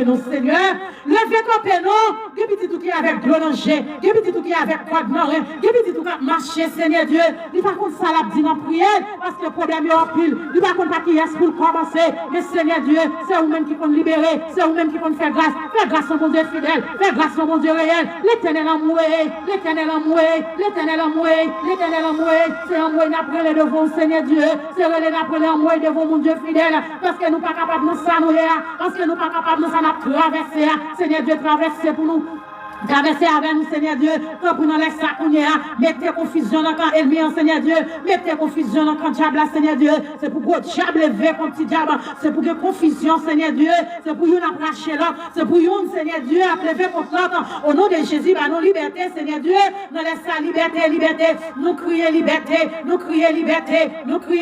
non, Seigneur, levez camper, non, depuis tout qui est avec glonanger, depuis tout qui est avec quoi de marin, depuis tout qui a marché, Seigneur Dieu, il pas contre ça, la dit dans prière, parce que le problème est en pile, il pas contre pas qui est pour commencer, mais Seigneur Dieu, c'est vous-même qui peut libérer, c'est vous-même qui peut faire grâce au mon Dieu fidèle, faire grâce au mon Dieu réel, l'éternel amoureux, c'est un moyen d'après devant Seigneur Dieu, c'est un moyen devant mon Dieu fidèle, parce que nous ne sommes pas capables de nous saluer, parce que nous ne sommes pas capables de nous traverser, Seigneur Dieu, traverser pour nous. Traversez avec nous, Seigneur Dieu, quand vous nous laissez mettez confusion dans le camp ennemi, Seigneur Dieu, mettez confusion dans le camp diable, Seigneur Dieu, c'est pour que le diable lever contre le diable, c'est pour que confusion, Seigneur Dieu, c'est pour nous approcher l'autre, c'est pour nous, Seigneur Dieu, à lever contre l'autre, au nom de Jésus, bah, nos libertés, Seigneur Dieu, nous laissons liberté, nous crions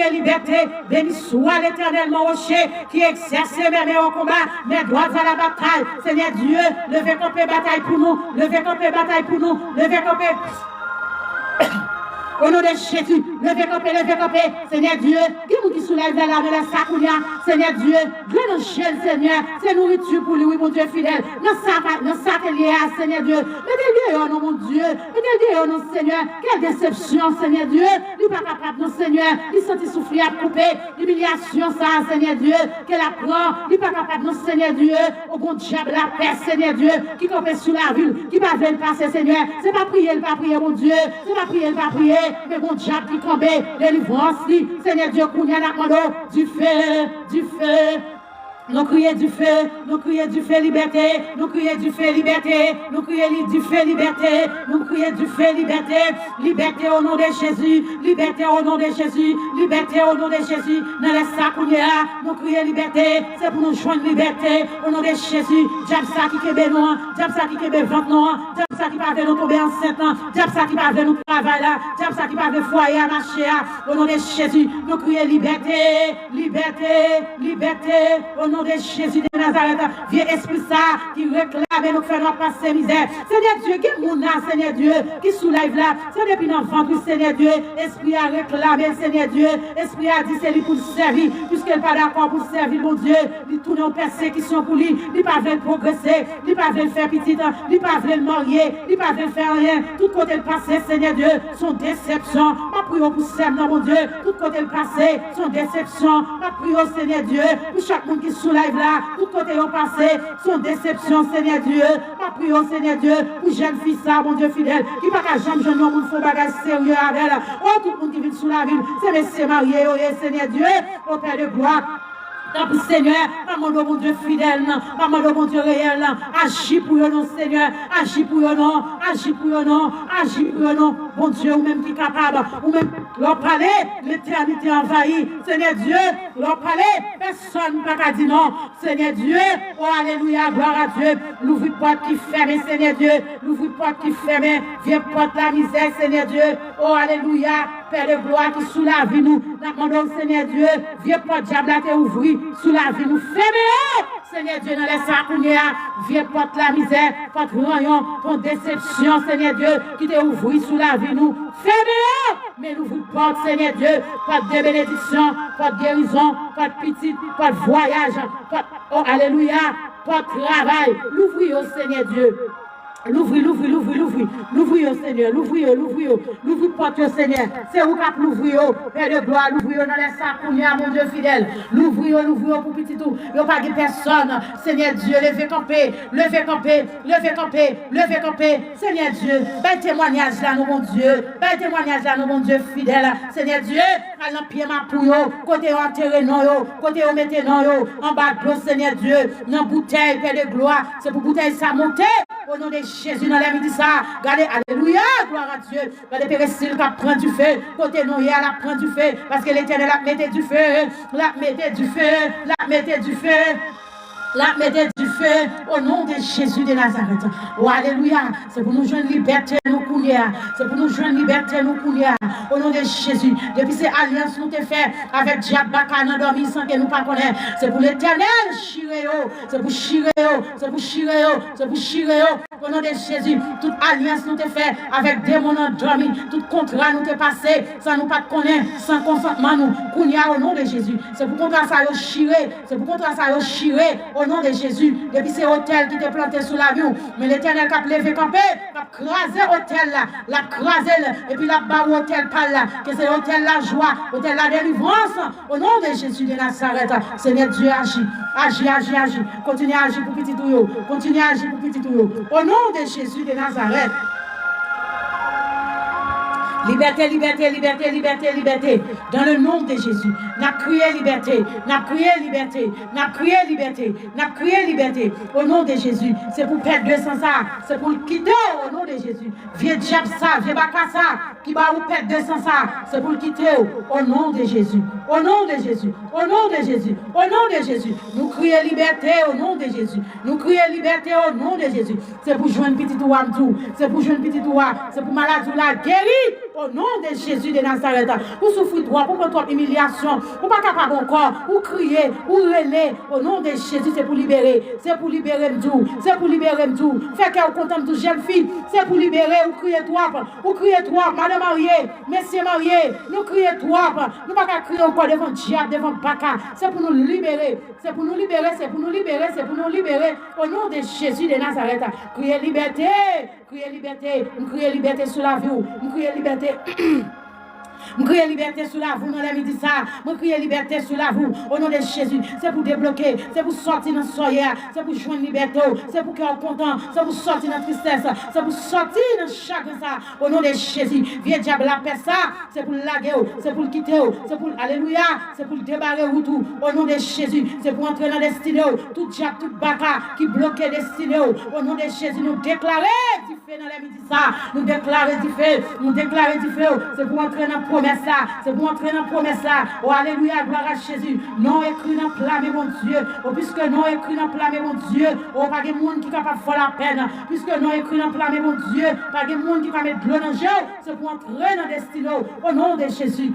liberté, béni soit l'éternellement rocher, qui exerce mes au combat, mes droits à la bataille, Seigneur Dieu, levez contre bataille pour nous, levez camper bataille pour nous, levez camper. Au nom de Jésus, levez camper, Seigneur Dieu, qui nous qui soulève la sacounia, Seigneur Dieu, Dieu Seigneur, c'est nourriture pour lui, oui, mon Dieu fidèle, dans sa lié, Seigneur Dieu, mettez-le au nom, mon Dieu, mettez-le au nom, Seigneur, quelle déception, Seigneur Dieu, il n'est pas capable, non, Seigneur, il sentit souffrir à couper, l'humiliation, ça, Seigneur Dieu, qu'elle apprend, il n'est pas capable, non, Seigneur Dieu, au bon diable, la paix, Seigneur Dieu, qui campait sous la ville, qui va venir passer, Seigneur, c'est pas prier, mon Dieu, c'est pas prier, mais mon diable qui tombe, délivrance, Seigneur Dieu, qu'on y a du feu. Nous crions du feu, liberté. Nous crions du feu, liberté. Liberté au nom de Jésus. Liberté au nom de Jésus. Dans les sacs où nous crions liberté. C'est pour nous joindre liberté. Au nom de Jésus. Diable ça qui est bénoir. Diable ça qui est vente noir. Diable ça qui va nous tomber enceinte. Diable ça qui va nous travailler là. Diable ça qui va nous foyer à marcher. Au nom de Jésus. Nous crions liberté. Au nom de Jésus de Nazareth, vieux esprit ça qui réclame et nous fait passer misère. Seigneur Dieu, qui mouna, Seigneur Dieu, qui soulève là, c'est depuis l'enfant du Seigneur Dieu, esprit a réclamé, Seigneur Dieu, esprit a dit c'est lui pour le servir, puisqu'il n'est pas d'accord pour servir mon Dieu, il tourne en persécution pour lui, il pas veut progresser, il pas veut faire petit, il pas veut le marier, il pas veut faire rien, tout côté le passé, Seigneur Dieu, son déception, ma prière pour servir mon Dieu, tout côté le passé, son déception, ma prière Seigneur Dieu, pour chaque monde qui soulève là, tout côté au passé, son déception, Seigneur Dieu, ma prière, Seigneur Dieu, pour jeune fille, ça, mon Dieu fidèle, qui va qu'à jamais jeune homme, il faut bagage sérieux avec elle. Oh, tout le monde qui vit sous la ville, c'est messieurs mariés, oh, Seigneur Dieu, au Père de gloire. Donc, Seigneur, maman de mon Dieu fidèle, maman de mon Dieu réel, agis pour eux, Seigneur, agis pour eux, bon Dieu, ou même qui est capable, ou même leur parler, l'éternité envahie, Seigneur Dieu, leur parler, personne ne peut dire non, Seigneur Dieu, oh alléluia, gloire à Dieu, l'ouvre porte qui ferme, Seigneur Dieu, l'ouvre porte qui ferme, viens porte la misère, Seigneur Dieu, oh alléluia, Père de gloire qui sous la vie nous, demandons Seigneur Dieu, viens porte diable à te ouvrir, sous la vie nous fermez, Seigneur Dieu, dans les sacouniers, viens porte la misère, porte rayon, ton déception, Seigneur Dieu, qui te ouvre sous la vie nous, fermez, mais nous vous porte, Seigneur Dieu, porte de bénédiction, porte guérison, porte petite, porte voyage, porte, oh alléluia, porte travail, l'ouvrir au Seigneur Dieu. L'ouvrir, Seigneur. L'ouvrir, porte, Seigneur. C'est où qu'à l'ouvrir, Père de gloire, l'ouvrir dans les sacs, mon Dieu fidèle. L'ouvrir pour petit tout. Il n'y a pas de personne. Seigneur Dieu, levez camper. Seigneur Dieu, bel témoignage là, mon Dieu. Bel témoignage là, mon Dieu fidèle. Seigneur Dieu, à l'empire ma pouille, côté enterré non, côté on mettez non, en bas de l'eau, Seigneur Dieu, dans bouteille, Père de gloire. C'est pour bouteille ça monter. Au nom de Jésus, dans la midi ça, regardez, alléluia, gloire à Dieu. Regardez, Père Cécile qui prend du feu, côté nous, elle prend du feu, parce que l'Éternel a metté du feu, au nom de Jésus de Nazareth. Oh, alléluia. C'est pour nous joindre liberté, nous courir. C'est pour nous joindre liberté, nous courir. Au nom de Jésus. Depuis ces alliances nous t'ai fait avec Diable Baka, nous dormi sans que nous pas connaître. C'est pour l'Éternel, Chiréo. C'est pour Chiréo. Au nom de Jésus. Toute alliance nous t'ai fait avec démons endormis. Tout contrat nous t'ai passé sans nous pas connaître, sans consentement nous. Kounia au nom de Jésus. C'est pour contrat ça yo chiré. Au nom de Jésus, depuis ces hôtels qui étaient plantés sous la vue, mais l'Éternel qui a levé campé, qui a crasé l'hôtel là, l'a crasé, et puis la barre hôtel par là, que c'est l'hôtel la joie, l'hôtel la délivrance, au nom de Jésus de Nazareth. Seigneur Dieu, agis. Continue à agir pour petit touyo, au nom de Jésus de Nazareth. Liberté. Dans le nom de Jésus. N'a crié liberté. Au nom de Jésus. C'est pour perdre 200 ça. C'est pour le quitter au nom de Jésus. Vieux diable ça, vieux baka ça. Qui va vous perdre 200 ça. C'est pour le quitter au nom de Jésus. Au nom de Jésus. Nous crions liberté au nom de Jésus. C'est pour joindre petit ouam tout. C'est pour maladie la guérir. Au nom de Jésus de Nazareth, vous souffrez droit, pour votre humiliation, vous pas capable encore, vous criez, vous relez. Au nom de Jésus, c'est pour libérer tout. Fait que vous content de jeune fille, c'est pour libérer, vous criez toi, madame mariée, messieurs mariés, nous criez toi, nous pas qu'à crier encore devant diable, devant Baka, c'est pour nous libérer. Au nom de Jésus de Nazareth, criez liberté, nous criez liberté sur la vie, nous criez liberté. Je crie liberté sous la vous dans la midi ça. Je crie liberté sous la vous au nom de Jésus. C'est pour débloquer, c'est pour sortir dans soyer, c'est pour joindre liberté, c'est pour qu'on content, c'est pour sortir dans tristesse, c'est pour sortir dans chacun ça au nom de Jésus. Vieux diable la paix ça, c'est pour laguer, c'est pour quitter, c'est pour alléluia, c'est pour débarrer tout au nom de Jésus. C'est pour entrer dans destinée, tout diable, tout baka qui bloque destinée au nom de Jésus. Nous déclarer du feu dans la midi ça, nous déclarer du feu, c'est pour entrer dans promesse là, c'est pour entrer dans promesse là. Oh alléluia, gloire à Jésus. Non écrit dans plat, mon Dieu. Oh puisque non écrit dans plat, mon Dieu. Oh pas de monde qui est capable de faire la peine. Puisque non écrit dans plat, mon Dieu. Pas de monde qui va mettre de l'eau dans le jeu. C'est pour entrer dans le destin. Au nom de Jésus.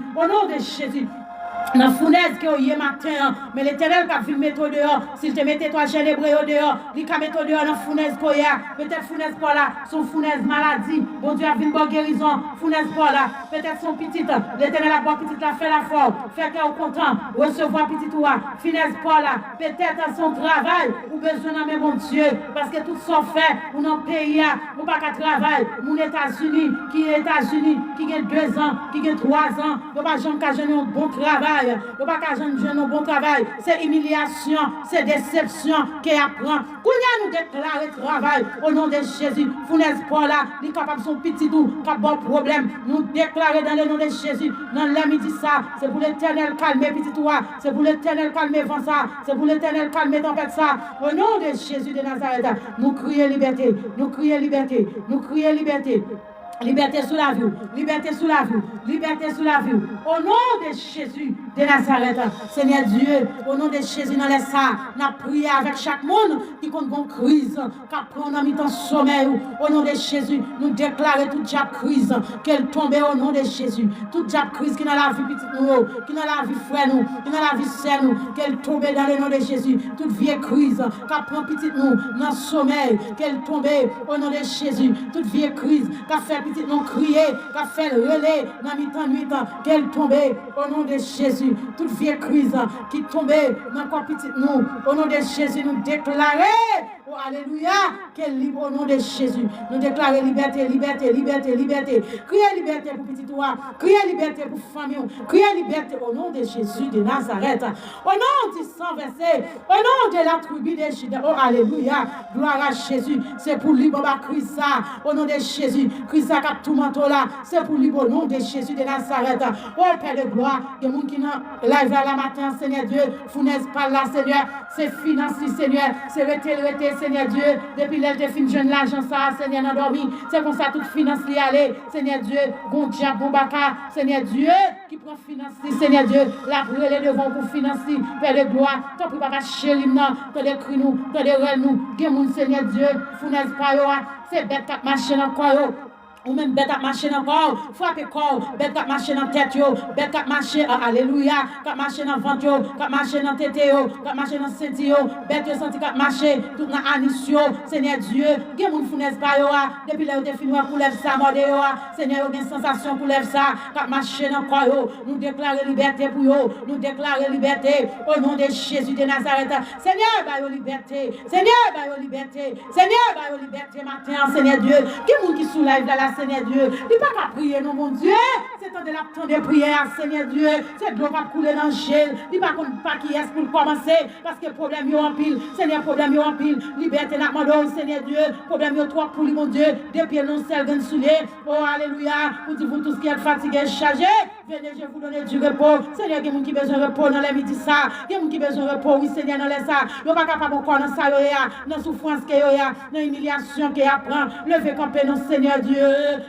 Dans la fournaise que hier matin, mais l'Éternel qui a vu mettre dehors, s'il te mettait toi chez l'hébreu dehors, il a mettre dehors dans la fournaise qu'il y a, peut-être fournaise pour là, son fournaise maladie, bon Dieu a vu une bonne guérison, fournaise pour là, peut-être son petit, l'Éternel a bon petit, a fait la forme, fait qu'elle est content, recevoir petit toi, fournaise pour là, peut-être son travail, ou besoin de même mon Dieu, parce que tout ça fait, ou dans le pays, ou pas qu'à travail, mon États-Unis, qui a 2 ans, qui a 3 ans, ou pas jamais qu'à un bon travail. Ne pas qu'à un bon travail, c'est humiliation, c'est déception qui apprend. Qu'on nous déclarer travail au nom de Jésus. Fournaise Paul là, il est capable son petit tout, pas bon problème. Nous déclarer dans le nom de Jésus. Dans la midi ça, c'est pour l'Éternel calmer petit toi, c'est pour l'Éternel calmer vent ça, c'est pour l'Éternel calmer tempête ça. Au nom de Jésus de Nazareth, nous crions liberté, nous crions liberté, nous crions liberté. Liberté sous la vie, au nom de Jésus de Nazareth, Seigneur Dieu, au nom de Jésus dans les ça, nous prions avec chaque monde qui compte une crise, qui prend en mi-temps sommeil, au nom de Jésus, nous déclarons toute diable crise, qu'elle tombe au nom de Jésus, toute diable crise qui dans la vie petite nous, qui dans la vie frère nous, qui dans la vie sœur nous, qu'elle tombe dans le nom de Jésus, toute vieille crise, qui prend petite nous dans le sommeil, qu'elle tombe au nom de Jésus, toute vieille crise, qui fait petite non crier, qu'a fait le relais dans mi-temps nuit, qu'elle tombait au nom de Jésus. Toute vieille crise qui tombait dans quoi petite nous, au nom de Jésus, nous déclarer Oh, alléluia. Qu'elle libre au nom de Jésus. Nous déclarons liberté, liberté, liberté, liberté. Criez liberté pour petit toi. Criez liberté pour famille. Criez liberté au nom de Jésus de Nazareth. Au nom du sang versé. Au nom de la tribu de Juda. Oh, alléluia. Gloire à Jésus. C'est pour lui, Baba, crie ça. Au nom de Jésus. Crie ça, cap tout manteau là. C'est pour lui, au nom de Jésus de Nazareth. Oh, Père de gloire. Il y a des gens qui n'ont live là la matin, Seigneur Dieu. Fournaise par là, Seigneur. C'est financier, Seigneur. C'est reté, Seigneur Dieu. Depuis l'elle te fin jeune l'argent, ça, Seigneur, n'a dormi. C'est comme ça, toute finance liée aller. Seigneur Dieu, bon diable, bon baka. Seigneur Dieu, qui prend finance, Seigneur Dieu. La brûler devant pour financer. Père de gloire. T'en prie, papa, chérie, non. T'en des cris nous. T'en des rêves nous. Guémoun, Seigneur Dieu. Fournaise par là. C'est bête, cap machine encore. Ou même bête à marcher encore, frappe corps, bête à marcher dans tête, bête à marcher, alléluia, à marcher dans ventre, à marcher dans tête, à marcher dans ceinture, bête à sentir à marcher, tout dans anisio, Seigneur Dieu, qui moun fournaise par yo, depuis là où te fin pour lève ça, morde yo, Seigneur, il y a une sensation pour lève ça, à marcher dans corps, nous déclarons liberté pour yo, nous déclarons liberté au nom de Jésus de Nazareth. Seigneur, bah yo liberté, Seigneur, bah yo liberté, Seigneur, bah yo liberté matin, Seigneur Dieu, qui moun qui soulève dans la Seigneur Dieu, il n'y a pas qu'à prier, non, mon Dieu. C'est temps de la temps de prière, Seigneur Dieu. C'est de l'eau qui couler dans le gel. Il n'y a pas qui est pour commencer. Parce que le problème est en pile. Seigneur, problème est en pile. Liberté n'a pas Seigneur Dieu. Problème est trop pour lui, mon Dieu. Des pieds non seuls, d'un soulier. Oh, alléluia. Vous dites, vous tous qui êtes fatigués, chargés. Venez, je vous donner du repos. Seigneur, il y a des gens qui ont besoin de repos dans les midi ça. Il y a des gens qui ont besoin de repos, oui, Seigneur, dans les ça. Il n'y a pas capable encore dans ça, dans la souffrance qu'il y a, dans l'humiliation qu'il y a. Levez camper, non, Seigneur Dieu.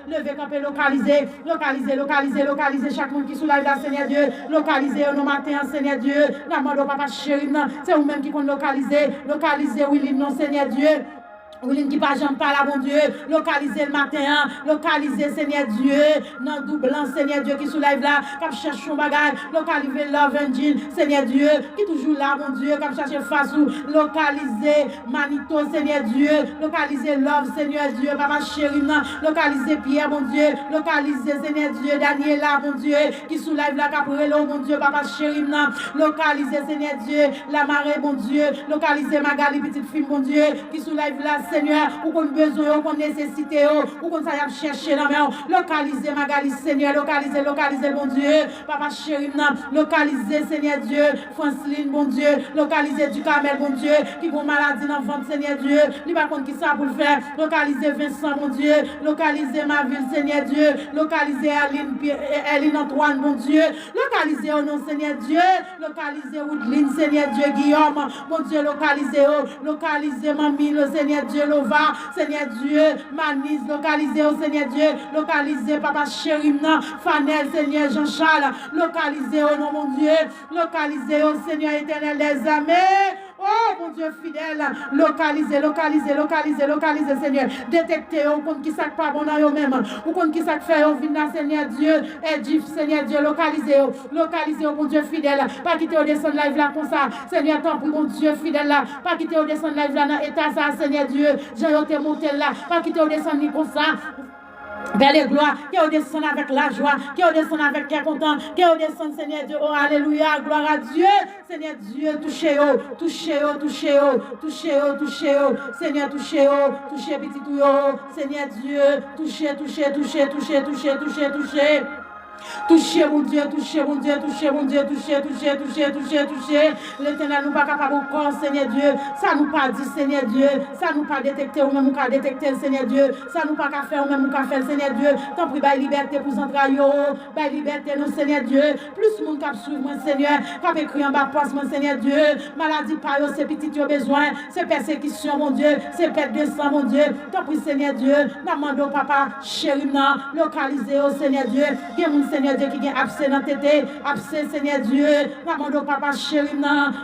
Levez camper, localiser, localiser, localiser, localiser chaque monde qui soulève la Seigneur Dieu. Localiser au matin, Seigneur Dieu. La mort au papa chéri, c'est vous-même qui compte localiser. Localiser, oui, non, Seigneur Dieu. Ouline qui pas jamais pas là, bon Dieu, localiser le matin, localiser Seigneur Dieu, dans doublant Seigneur Dieu qui soulève là, qui cherche son bagage, localiser Love Engine, Seigneur Dieu, qui toujours là, bon Dieu, qui cherche face ou, localiser Manito, Seigneur Dieu, localiser Love, Seigneur Dieu, Papa chéri, localiser Pierre, bon Dieu, localiser Seigneur Dieu, Daniela, bon Dieu, qui soulève là, Caprelo, bon Dieu, Papa chéri, localiser Seigneur Dieu, la marée, bon Dieu, localiser Magali, petite fille, bon Dieu, qui soulève là, Seigneur, ou qu'on besoin, ou qu'on nécessité, ou qu'on s'aille chercher, non, mais localiser Magali, Seigneur, localiser, mon Dieu, Papa chéri, localiser, Seigneur Dieu, Franceline, bon Dieu, localiser du Camel, bon Dieu, qui ont maladie dans le ventre, Seigneur Dieu, il va contre qui ça pour le faire, localiser Vincent, mon Dieu, localiser ma ville, Seigneur Dieu, localiser Aline Antoine, mon Dieu, localiser au nom, Seigneur Dieu, localiser Woodline, Seigneur Dieu, Guillaume, mon Dieu, localiser Mamie, le Seigneur Dieu, Lova, Seigneur Dieu, Manise, localisé au Seigneur Dieu, localisé Papa Chérimna, Fanel, Seigneur Jean-Charles, localisé au nom mon Dieu, localisé au Seigneur éternel des armées. Oh mon Dieu fidèle, localisé, Seigneur, détectez au compte qui ça pas bon dans eux-mêmes, au compte qui ça fait au vina, Seigneur Dieu, et Seigneur Dieu, localisé au mon Dieu fidèle, pas quitter au descendre live là comme ça, Seigneur, tant pour mon Dieu fidèle là, pas quitter au descendre live là dans l'état ça, Seigneur Dieu, j'ai monté là, pas quitter au descendre comme ça. Belle gloire, qui au descend avec la joie, qui au descend avec qui est content, qui au descend, Seigneur Dieu, oh alléluia, gloire à Dieu, Seigneur Dieu, touchez-vous, Seigneur, touchez petit tout, Seigneur Dieu, touchez. Touchez mon Dieu. L'Éternel nous pas capable encore, Seigneur Dieu. Ça nous pas dit, Seigneur Dieu. Ça nous pas détecté, ou même nous pas détecté, Seigneur Dieu. Ça nous pas faire, ou même nous pas faire, Seigneur Dieu. Tant pis, bail liberté pour entrailles, bail liberté, nous, Seigneur Dieu. Plus monde qui suivre, mon Seigneur, qui écrit en bas poste, mon Seigneur Dieu. Maladie par eux, c'est petit, tu besoin. C'est persécution, mon Dieu. C'est perte de sang, mon Dieu. Tant pis, Seigneur Dieu. Demandons, papa, chéri, localisé au Seigneur Dieu. Seigneur Dieu qui est absent dans tété, absent Seigneur Dieu, demandons papa chéri,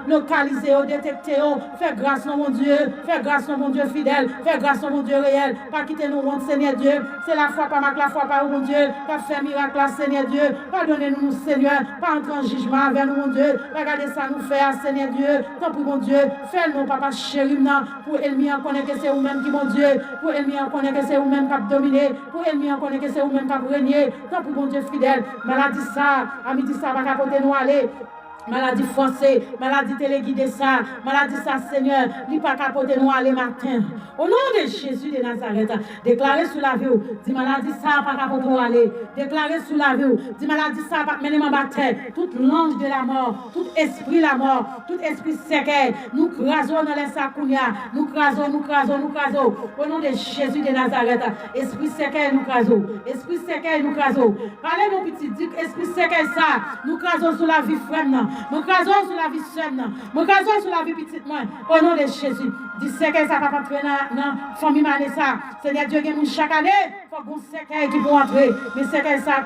localiser, détecter, fais grâce mon Dieu, fais grâce mon Dieu fidèle, fais grâce mon Dieu réel, pas quitter nous Seigneur Dieu, c'est la foi par la foi par mon Dieu, pas faire miracle Seigneur Dieu, pardonnez-nous Seigneur, pas entrer en jugement avec nous mon Dieu, regardez ça nous faire Seigneur Dieu, tant pour mon Dieu, fais-nous papa chéri, pour ennemi en connaître que c'est vous-même qui mon Dieu, pour ennemi en connaître que c'est vous-même qui a dominé, pour ennemi en connaître que c'est vous-même qui a régné, tant pour mon Dieu fidèle. Maladie ça, à midi ça, va capoter nous aller. Maladie forcée, maladie téléguidée ça, maladie ça Seigneur, il pas capoter nous aller matin. Au nom de Jésus de Nazareth, déclarez sous la vie, dit maladie ça pas capoter nous aller. Déclarez sous la vie, dit maladie ça pas mener en bataille. Toute l'ange de la mort, tout esprit la mort, tout esprit séquel, nous crasons dans les sakounia, nous crasons. Au nom de Jésus de Nazareth, esprit séquel nous crasons, esprit séquel nous crasons. Parlez mon petit, dit esprit séquel ça, nous crasons sur la vie frère. Nous crasons sur la vie seule, nous crasons sur la vie petite moi. Au nom de Jésus, dis séquel ça va pas entrer dans la famille Manessa. Seigneur Dieu, chaque année, il faut qu'on séquel qui vont entrer. Mais séquel ça,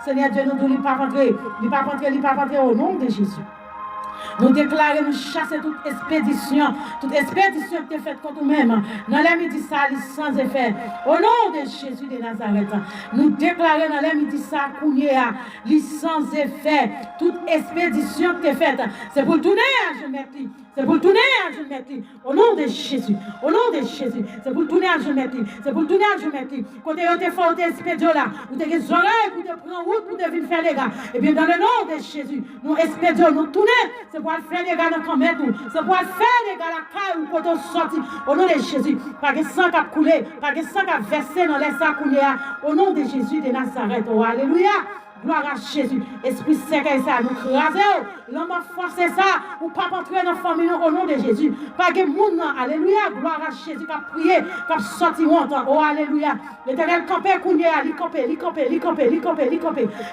Seigneur Dieu, nous ne pas rentrer. Il pas rentrer au nom de Jésus. Nous déclarons, nous chasser toute expédition que tu as faite contre nous-mêmes. Dans les midi ça, sans effet. Au nom de Jésus de Nazareth, nous déclarons dans les midi ça, sans effet. Toute expédition que tu as faite, c'est pour tourner à Jean-Merti. C'est pour tourner à Jean-Merti. Au nom de Jésus. Au nom de Jésus. C'est pour tourner à Jean-Merti. C'est pour tourner à Jean-Merti. Quand tu es fort, tu es expédition là. Ou tu as des oreilles pour te prendre route pour te venir faire les gars. Et bien dans le nom de Jésus, nous expédions, nous tournons. C'est pour faire des gars dans le commerce. C'est pour faire des gars la caille ou pour te sortir. Au nom de Jésus. Pas de sang qui a coulé. Pas de sang qui a versé dans les sacs. Au nom de Jésus de Nazareth. Oh, alléluia. Gloire à Jésus. Esprit séquel ça, nous craser. L'homme a forcé ça. Ou pas entrer dans la famille au nom de Jésus. Pas que monde, alléluia. Gloire à Jésus qui a prié, qui a sorti honte. Oh, alléluia. L'éternel campé, il campé.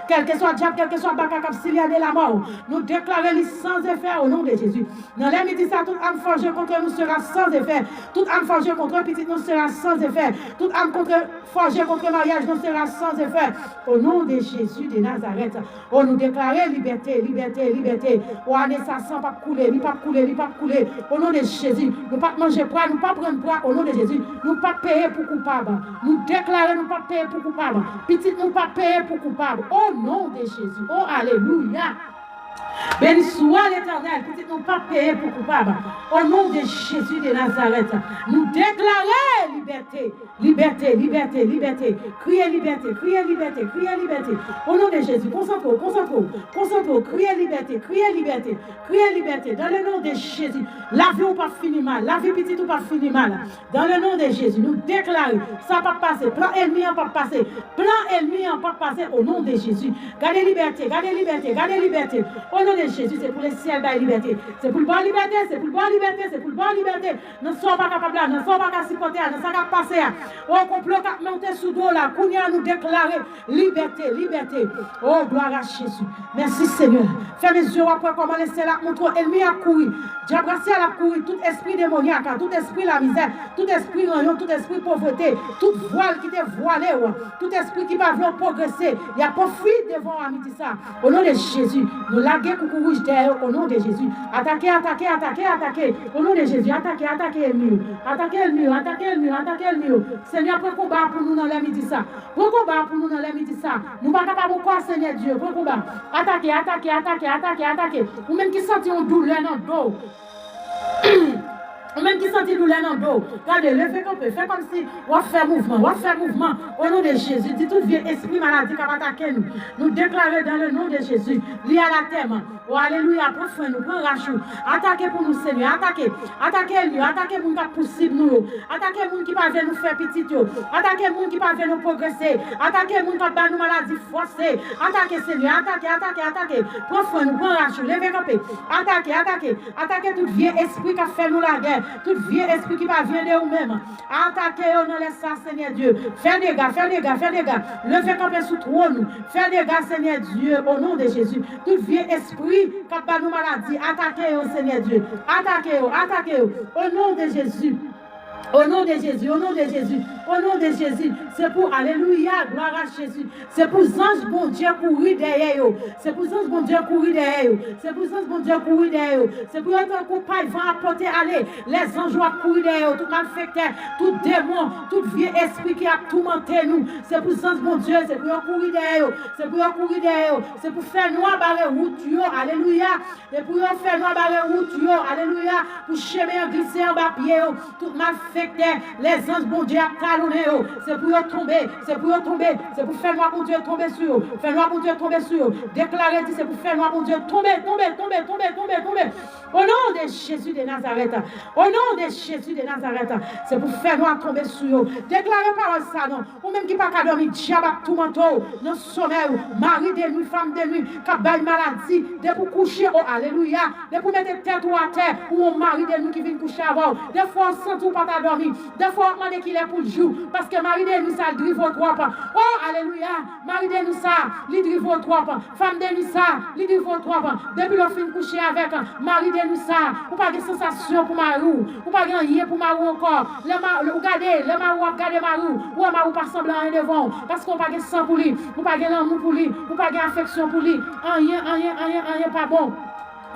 Quel que soit diable, quel que soit baka, qui a siliané la mort. Nous déclarons les sans effet au nom de Jésus. Dans les midi, ça, toute âme forgée contre nous sera sans effet. Toute âme forgée contre petit nous sera sans effet. Toute âme forgée contre mariage nous sera sans effet. Au nom de Jésus de Nazareth. Oh, nous déclarons liberté. Oh, année ça sans pas couler, ni pas couler. Au nom de Jésus, nous pas manger poids, nous pas prendre poids. Au nom de Jésus, nous pas payer pour coupable. Nous déclarons nous pas payer pour coupable. Petit nous pas payer pour coupable. Au nom de Jésus. Oh, alléluia. Béni soit l'Éternel, petit nous pas payer pour coupable. Au nom de Jésus de Nazareth, nous déclarons liberté. Criez liberté. Au nom de Jésus, concentrez-vous. Criez liberté. Dans le nom de Jésus, la vie ou pas fini mal, la vie petite ou pas fini mal. Dans le nom de Jésus, nous déclarons, ça va pas passer, plan ennemi en pas passer. Au nom de Jésus. Gardez liberté. Au nom de Jésus, c'est pour le ciel de la liberté. C'est pour le bon liberté. Nous ne sommes pas capables, nous ne sommes pas capables de supporter, nous ne sommes pas passer. Oh, complot qui a monté sous dos là, Kounia nous déclarer liberté. Oh, gloire à Jésus. Merci Seigneur. Fais mes yeux après comment laisser la montre. Ennemi a couru. Diable a couru. Tout esprit démoniaque, tout esprit la misère, tout esprit rayon, tout esprit pauvreté, tout voile qui t'est voilé, tout esprit qui va vouloir progresser. Il n'y a pas fuite devant Amiti ça. Au nom de Jésus, nous laguer coucou rouge derrière au nom de Jésus. Attaquez. Au nom de Jésus, attaquez le mur. Seigneur, pour combat pour nous dans la midi ça. Nous ne pas capable de quoi, Seigneur Dieu. Pour combat. Attaquez. Ou même qui sentit une douleur dans le dos. Ou même qui sentit douleur dans le dos. Regardez, levez comme peut. Faites comme si on va faire mouvement. Au nom de Jésus, dit tout vieux esprit maladie qui va attaquer nous. Nous déclarons dans le nom de Jésus, lié à la terre. Oh, alléluia, prends soin nous, prends rachou. Attaquez pour nous, Seigneur. Attaquez nous. Attaquez nous qui possible nous. Attaquez nous qui va nous faire petit. Attaquez nous qui va nous progresser. Attaquez nous qui va nous maladie forcée. Attaquez, Seigneur. Attaquez. Prends soin nous, prends rachou. Levez comme peut. Attaquez tout vieux esprit qui a fait nous la guerre. Tout vieux esprit qui va venir nous-mêmes. Attaquez-nous dans les sangs, Seigneur Dieu. Fais des gars. Levez comme sous trône. Fais des gars, Seigneur Dieu, au nom de Jésus. Tout vieux esprit qui a nous maladie. Attaquez-nous, Seigneur Dieu. Attaquez-nous. Au nom de Jésus. Au nom de Jésus, c'est pour, alléluia, gloire à Jésus. C'est pour ange bon Dieu courir derrière eux. C'est pour un coup paille vont apporter aller. Les anges vont courir derrière eux. Tout malfecteur, tout démon, tout vieux esprit qui a tourmenté nous. C'est pour ange bon Dieu, c'est pour courir derrière eux. C'est pour faire noir barrer route, alléluia. C'est pour faire noir barrer route, alléluia. Pour chemin glisser en bas pied, tout malfecteur. affecté, les anges, bon Dieu, à talonner, c'est pour tomber, c'est pour tomber, c'est pour faire noir, bon Dieu, tomber sur eux, faire noir, bon Dieu, tomber sur eux, déclarer, c'est pour faire noir, bon Dieu, tomber. Au nom de Jésus de Nazareth, au nom de Jésus de Nazareth, c'est pour faire noir tomber sur eux. Déclarez parole ça, non, ou même qui pas qu'à dormir, diable tout manteau, non sommeil, mari de nuit, femme de nuit, qui a maladie, de pour coucher, oh alléluia, de pour mettre tête ou à terre, ou un mari de nuit qui vient coucher avant, des fois on sent tout pas ta dormir, des fois on demande qu'il est pour le jour, parce que mari de nuit ça le drive trop, oh alléluia, mari de nuit ça, il drive trop, femme de nuit ça, il drive trop, depuis le fin coucher avec mari de nuit ça, ou pas de sensation pour marou, ou pas de rien pour marou encore, regardez, le marou a gardé marou, ou un marou pas semblant rien devant, parce qu'on pas de sang pour lui, ou pas de l'amour pour lui, ou pas d'affection pour lui, rien pas bon.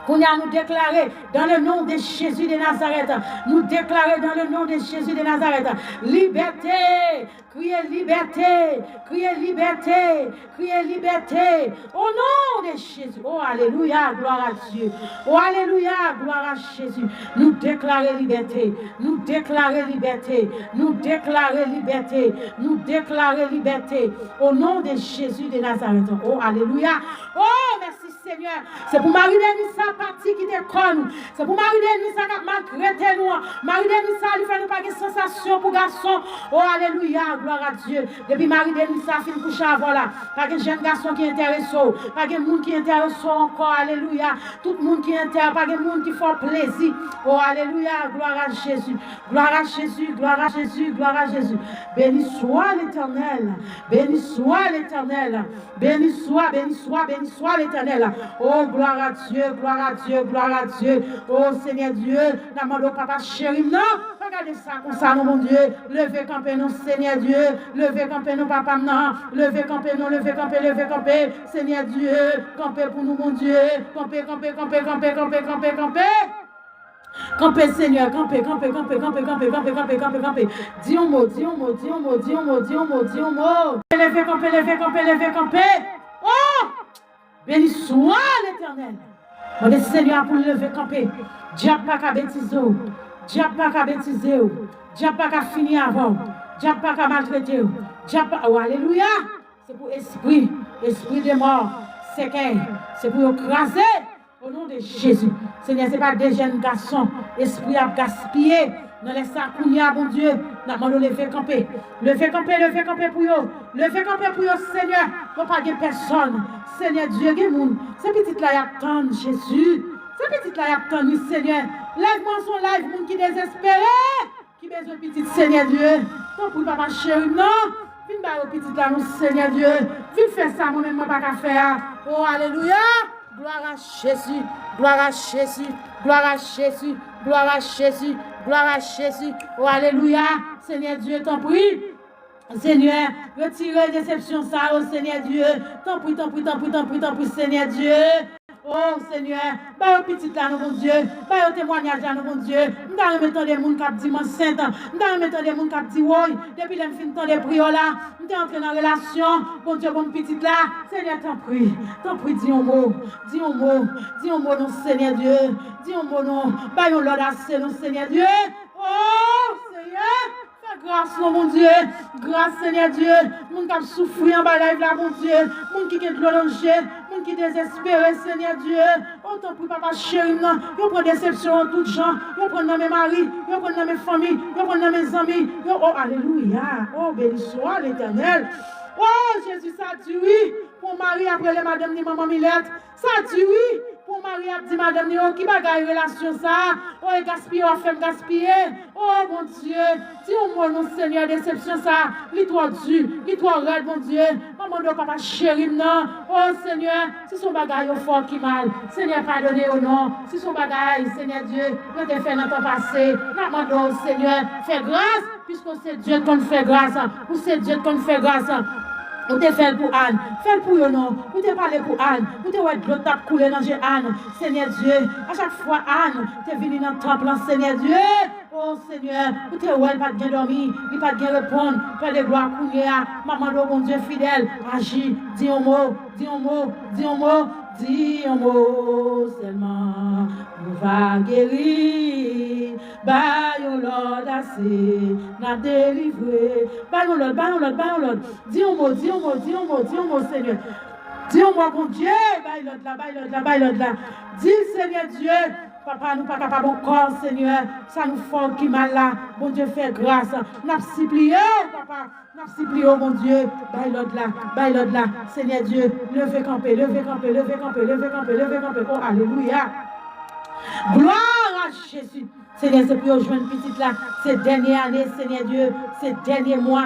Qu'on a nous déclaré dans le nom de Jésus de Nazareth, nous déclarer dans le nom de Jésus de Nazareth, liberté, criez liberté, criez liberté, criez liberté, au nom de Jésus. Oh alléluia, gloire à Dieu. Oh alléluia, gloire à Jésus. Nous déclarer liberté, nous déclarer liberté, nous déclarer liberté, nous déclarer liberté, au nom de Jésus de Nazareth. Oh alléluia. Oh merci Seigneur. C'est pour Marie de ça parti qui te conne. C'est pour Marie de ça qui a maltraité nous. Marie de ça lui fait nous pas de sensation pour garçon. Oh alléluia, gloire à Dieu. Depuis Marie de ça fin coucher avant là. Pas de jeune garçon qui intéresse, pas de monde qui intéresse encore. Alléluia. Tout le monde qui intéresse, pas de monde qui fait plaisir. Oh alléluia, gloire à Jésus. Gloire à Jésus, gloire à Jésus, gloire à Jésus. Béni soit l'Éternel. Béni soit l'Éternel. Béni soit, béni soit, béni soit l'Éternel. Oh, gloire à Dieu, gloire à Dieu, gloire à Dieu. Oh, Seigneur Dieu, nous papa chéri, non. Regardez ça comme ça, mon Dieu. Levez camper nous, Seigneur Dieu. Levez camper nous, papa, non. Levez camper nous, levez camper, levez camper. Seigneur Dieu, camper pour nous, mon Dieu. Camper, camper, camper, camper, camper, camper, camper. Campez Seigneur, campez. Dis un mot. Levez camper. Oh! Béni soit l'Éternel. On est Seigneur pour lever camper. Diable pas qu'à bêtiser. Diable pas qu'à bêtiser. Diable pas qu'à finir avant. Diable pas qu'à maltraiter. Diable pas. Oh, alléluia. C'est pour esprit de mort. C'est pour écraser. Au nom de Jésus. Seigneur, ce n'est pas des jeunes garçons. Esprit à gaspiller. Dans les sacs, bon Dieu. Nous avons levé camper. Levé camper pour eux. Levé camper pour eux, Seigneur. Pour pas de personne. Seigneur Dieu, ces petites là, y attendent Jésus. Ces petites là, y attendent, Seigneur. Lève-moi son live, monde qui désespéré. Qui besoin de petite, Seigneur Dieu. Non, pour papa chéri, non. Viens bah, petite là, nous, Seigneur Dieu. Viens faire ça, moi-même, moi, pas qu'à faire. Oh, alléluia. Gloire à Jésus, gloire à Jésus, gloire à Jésus, gloire à Jésus, gloire à Jésus. Oh, alléluia. Seigneur Dieu, t'en prie. Seigneur, retirez déception ça, oh Seigneur Dieu. T'en prie, Seigneur Dieu. Oh Seigneur, bah petit là, mon Dieu, bah témoignage à mon Dieu. Nous allons mettre des gens qui disent enceinte, nous allons mettre des gens qui disent oui. Depuis le fin de temps des prières là, nous sommes entrés dans la relation. Bon Dieu, bon petit là, Seigneur, t'en prie, dis un mot, non Seigneur Dieu, dis un mot non, bah on l'audace, non Seigneur Dieu. Oh Seigneur. Grâce, mon Dieu. Grâce, Seigneur Dieu. Moun qui a souffert en bas là, mon Dieu. Moun qui est prolongé. Moun qui est désespéré, Seigneur Dieu. Oh, ton prie, papa chéri, non. Yo prend déception en tout genre. Yo prend dans mes maris. Yo prend dans mes familles. Yo prend dans mes amis. Yo, oh, alléluia. Oh, béni soit l'Éternel. Oh, Jésus, ça dit oui. Pour Marie, après les madame ni maman Milette. Ça dit oui. Pour Marie, a dit madame ni oh, qui bagaille relation ça. Oh, et gaspiller, oh, femme gaspiller. Oh, mon Dieu. Dis au moi, non, Seigneur, déception ça. Lis-toi dur. Lis-toi raide, mon Dieu. Maman de papa chéri, non. Oh, Seigneur, si son bagaille au fort qui mal. Seigneur, pardonnez au nom. Si son bagaille, Seigneur Dieu, nous te fait dans ton passé. Nous demandons, Seigneur, fais grâce. Puisque c'est Dieu qui nous fait grâce. Ou c'est Dieu qui nous fait grâce. Vous te fait pour Anne, faites pour eux non. Vous te parlez pour Anne, vous te voyez de l'eau tape couler dans Anne. Seigneur Dieu, à chaque fois Anne, tu es venu dans le temple, Seigneur Dieu. Oh Seigneur, vous te voyez pas de bien dormir, il pas de bien répondre, pas de gloire couler. Maman de mon Dieu fidèle, agis, dis un mot seulement, nous va guérir. By your Lord, débarrassé, n'a délivré. Baillons l'autre. Dis un mot, Seigneur. Dis un mot, bon Dieu, baille l'autre là. Dis, Seigneur Dieu, papa, nous pas capable encore, Seigneur. Ça nous fait qui mal là. Bon Dieu, fais grâce. Nous supplions, papa. Nous supplions, mon Dieu. Baille l'autre là. Seigneur Dieu, levez camper. Oh, alléluia. Gloire à Jésus. Seigneur, c'est pour rejoindre petite là, ces dernières années, Seigneur Dieu, ces derniers mois,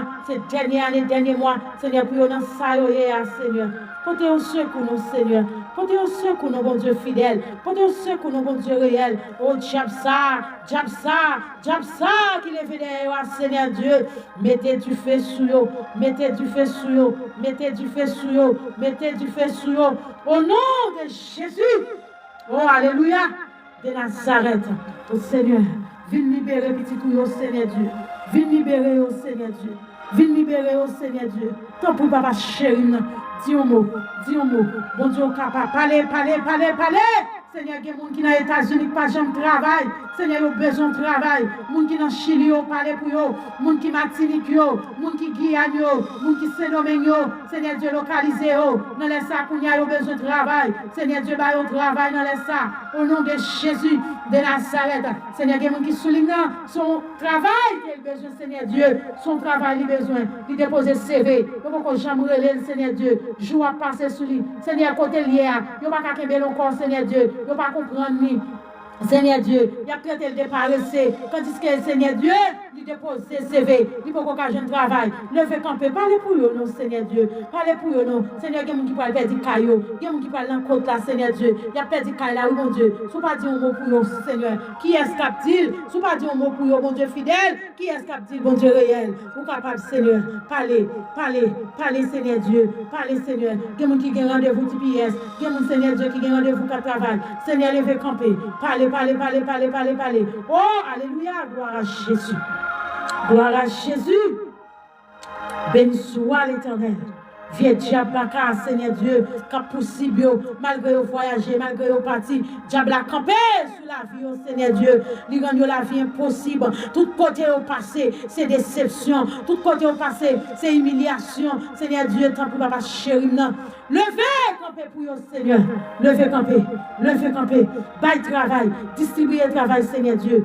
Seigneur, pour nous saluer, Seigneur. Portez au secours, nous, Seigneur. Portez au secours, nous, bon Dieu fidèle. Portez au secours, nous, bon Dieu réel. Oh, Djabsa, qui est venu derrière, Seigneur Dieu. Mettez du feu sur eux, mettez du feu sur eux. Au nom de Jésus. Oh, alléluia. De Nazareth, au Seigneur, viens libérer petit couille au Seigneur Dieu. Viens libérer au Seigneur Dieu. Tant pour papa chéri, dis un mot. Bon Dieu, capable. Parlez. Seigneur, il y a des gens qui sont aux États-Unis qui pas jamais travail. Seigneur, ils ont besoin de travail. Les gens qui sont au Chili, parlez pour eux. Les gens qui sont Martinique, les gens qui sont Guyane, les gens qui sont Saint-Domingue. Seigneur Dieu, localisez-eux. Dans les sacs, ils ont besoin de travail. Seigneur Dieu, ils ont travail dans les sacs. Au nom de Jésus de Nazareth. Seigneur, il y a des gens qui soulignent son travail qu'il a besoin, Seigneur Dieu. Son travail, il a besoin. Il dépose CV. Il faut que j'aimerais le Seigneur Dieu. Joue à passer sur lui. Seigneur, côté lié. Il n'y a pas qu'à qu'il encore, Seigneur Dieu. Il ne pas comprendre ni. Seigneur Dieu, il a traité le dépassé. Tandis que Seigneur Dieu, il dépose ses CV. Il faut qu'on ait un travail. Levez camper. Parlez pour eux, non, Seigneur Dieu. Parlez pour eux, non. Seigneur, il y a des gens qui parlent perdre caillou. Il y a des gens qui parlent dans le côte là, Seigneur Dieu. Il y a perdu caillou là, oui, mon Dieu. Si vous pas dire un mot pour eux, Seigneur. Qui escape-t-il? Si vous pas dire un mot pour eux, mon Dieu fidèle. Qui escape-t-il, mon Dieu réel? Vous capable, Seigneur. Parlez, Seigneur Dieu. Parlez, Seigneur. Il y a des gens qui ont rendez-vous TPS. Il y a des gens, Seigneur Dieu, qui ont rendez-vous qu'à travail. Seigneur, levez camper. Parlez. Oh, alléluia, gloire à Jésus. Béni soit l'Éternel. Viens Diabaka, Seigneur Dieu, cap possible, malgré vous voyager, malgré vous partir, diable a campé sur la vie, oh Seigneur Dieu, lui rend la vie impossible. Tout côté au passé, c'est déception, tout côté au passé, c'est humiliation. Seigneur Dieu, tant pour papa chéri, non. Levez camper pour vous, Seigneur. Levez camper. Bail travail, distribuez travail, Seigneur Dieu.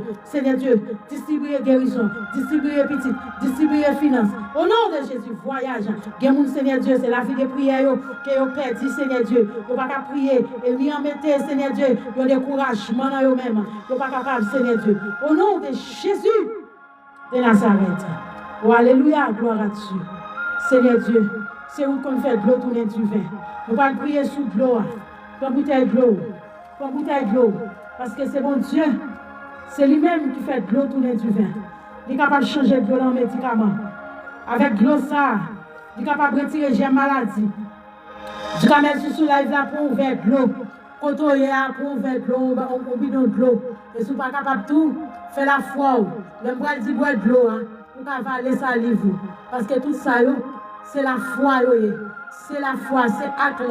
Distribuez guérison, distribuez petit, distribuez finance. Au nom de Jésus, voyage. Guémon, Seigneur Dieu, c'est la vie de prière que vous perdez, Seigneur Dieu. Vous n'avez pas prier et lui en mettez, Seigneur Dieu. Vous avez découragement dans vous-même. Vous n'avez pas capable, Seigneur Dieu. Au nom de Jésus de Nazareth. Oh, alléluia, gloire à Dieu. Seigneur Dieu. C'est où qu'on fait de l'eau tourner du vin. Nous allons prier sous de l'eau. Prends bouteille de l'eau. Parce que c'est bon Dieu. C'est lui-même qui fait de l'eau tourner du vin. Il est capable de changer de l'eau en médicament. Avec de l'eau, ça, il est capable de retirer les maladies. Je vais mettre sur la live là pour ouvrir de l'eau. Quand on est là pour ouvrir de l'eau, on bidon de l'eau. Et si vous n'êtes pas capable de tout, faites la foi. Le bras dit boire de l'eau. Pour avaler ça livre. Parce que tout ça, c'est la foi, c'est acte,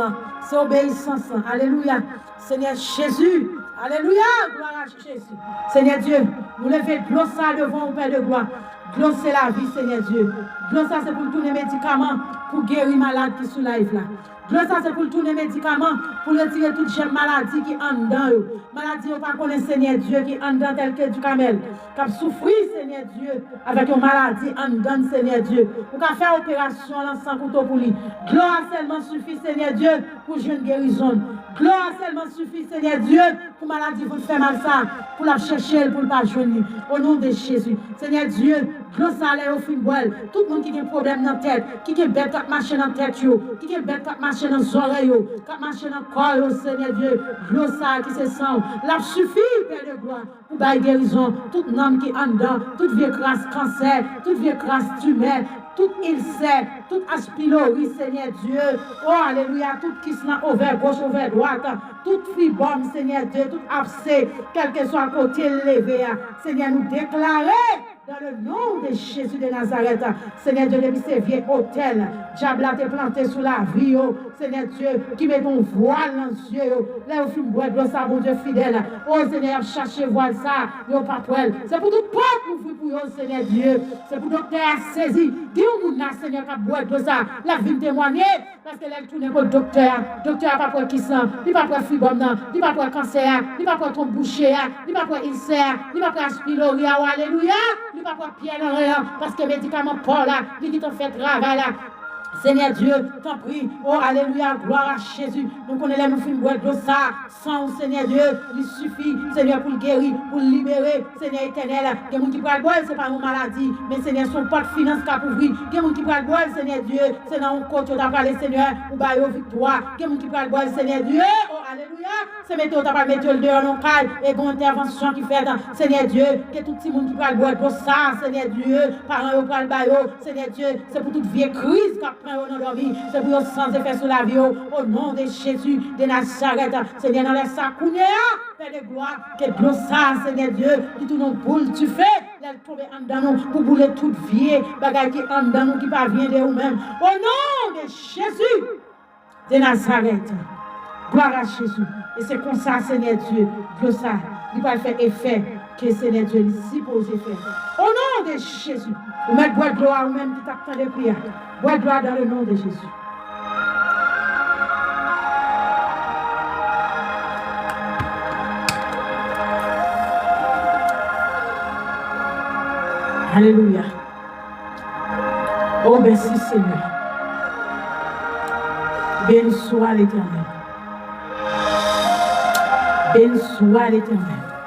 c'est obéissance. Alléluia. Seigneur Jésus, alléluia, gloire à Jésus. Seigneur Dieu, nous levons de l'eau ça devant au Père de gloire. De l'eau c'est la vie, Seigneur Dieu. De l'eau ça c'est pour tous les médicaments, pour guérir malades qui sont là. De l'eau ça c'est pour tous les médicaments, pour retirer toutes les maladies qui en dedans. Maladie, on ne connaît pas Seigneur Dieu qui en dedans tel que du camel. Qui a souffert, Seigneur Dieu, avec une maladie en dedans, Seigneur Dieu. Pour qu'à faire opération sans couteau pour lui. Gloire seulement suffit, Seigneur Dieu, pour une guérison. Gloire seulement suffit, Seigneur Dieu, pour maladie, vous faire mal ça, pour la chercher, pour ne pas joindre. Au nom de Jésus. Seigneur Dieu, gloire ça allait au fin boile. Tout le monde qui a un problème dans la tête, qui a bête à marcher dans la tête, qui a bête à marcher dans les oreilles, qui a marché dans le corps, Seigneur Dieu, gloire ça qui se sent. La suffit, Père de gloire, pour bailler guérison. Tout homme qui est en dedans, toute vieille crasse cancer, toute vieille crasse tumeur, tout ulcère, tout aspylori, Seigneur Dieu. Oh, alléluia, tout qui se n'a ouvert gauche, ouvert droite, tout fibrome, Seigneur Dieu, tout abcès, quel que soit côté levé, Seigneur, nous déclarer dans le nom de Jésus de Nazareth. Seigneur Dieu, depuis ces vieux hôtels, diable a été planté sous la vie, Seigneur Dieu, qui met ton voile dans les yeux, là où tu bois de ça, mon Dieu fidèle. Oh Seigneur, cherchez voile ça, yo pas pour elle. C'est pour tout peuple nous pour eux, Seigneur Dieu. C'est pour docteur saisi. Dis-nous, Seigneur, qui boit de ça, la vie témoigner, parce qu'elle est tournée pour le docteur. Docteur n'a pas pour qui sent, il n'a pas pour fibrome, il n'a pas pour cancer, il n'a pas pour ton boucher, il n'a pas pour ulcère, il n'a pas pour aspirori, alléluia, il n'a pas pour pierre en rien, parce que médicament pas là, il dit qu'on fait travail là. Seigneur Dieu, t'en prie, oh alléluia, gloire à Jésus. Nous connaissons nous films de ça, sans Seigneur Dieu, il suffit, Seigneur, pour le guérir, pour le libérer, Seigneur éternel. Il y a des gens qui parlent boire, ce n'est pas une maladie, mais Seigneur, son pas de finance qui a pour lui. Il y a des gens qui parlent boire, Seigneur Dieu, c'est dans un côté, tu as parlé, Seigneur, ou bailler victoire. Il y a des gens qui parlent boire, Seigneur Dieu, oh alléluia, c'est mettre, tu as parlé, mettre le dehors dans le caille, et bon intervention qui fait, Seigneur Dieu, que tout le monde qui parle boire de ça, Seigneur Dieu, parents, parlent bailler, Seigneur Dieu, c'est pour toute vieille crise c'est pour sans effet sur la vie, au nom de Jésus de Nazareth. Seigneur, dans les sacounés, Père de gloire, que de ça, Seigneur Dieu, qui tout nos boules, tu fais, elle tombe en dedans nous, pour bouler toute vie, bagaille qui en dedans nous, qui parvient de nous-mêmes. Au nom de Jésus de Nazareth. Gloire à Jésus. Et c'est comme ça, Seigneur Dieu, de ça, il va faire effet que Seigneur Dieu est supposé faire. Au nom de Jésus, vous mettez bois de gloire, vous-même qui t'attendez de prière. Bois de gloire dans le nom de Jésus. Alléluia. Oh, merci Seigneur. Béni soit l'Éternel. Béni soit l'Éternel.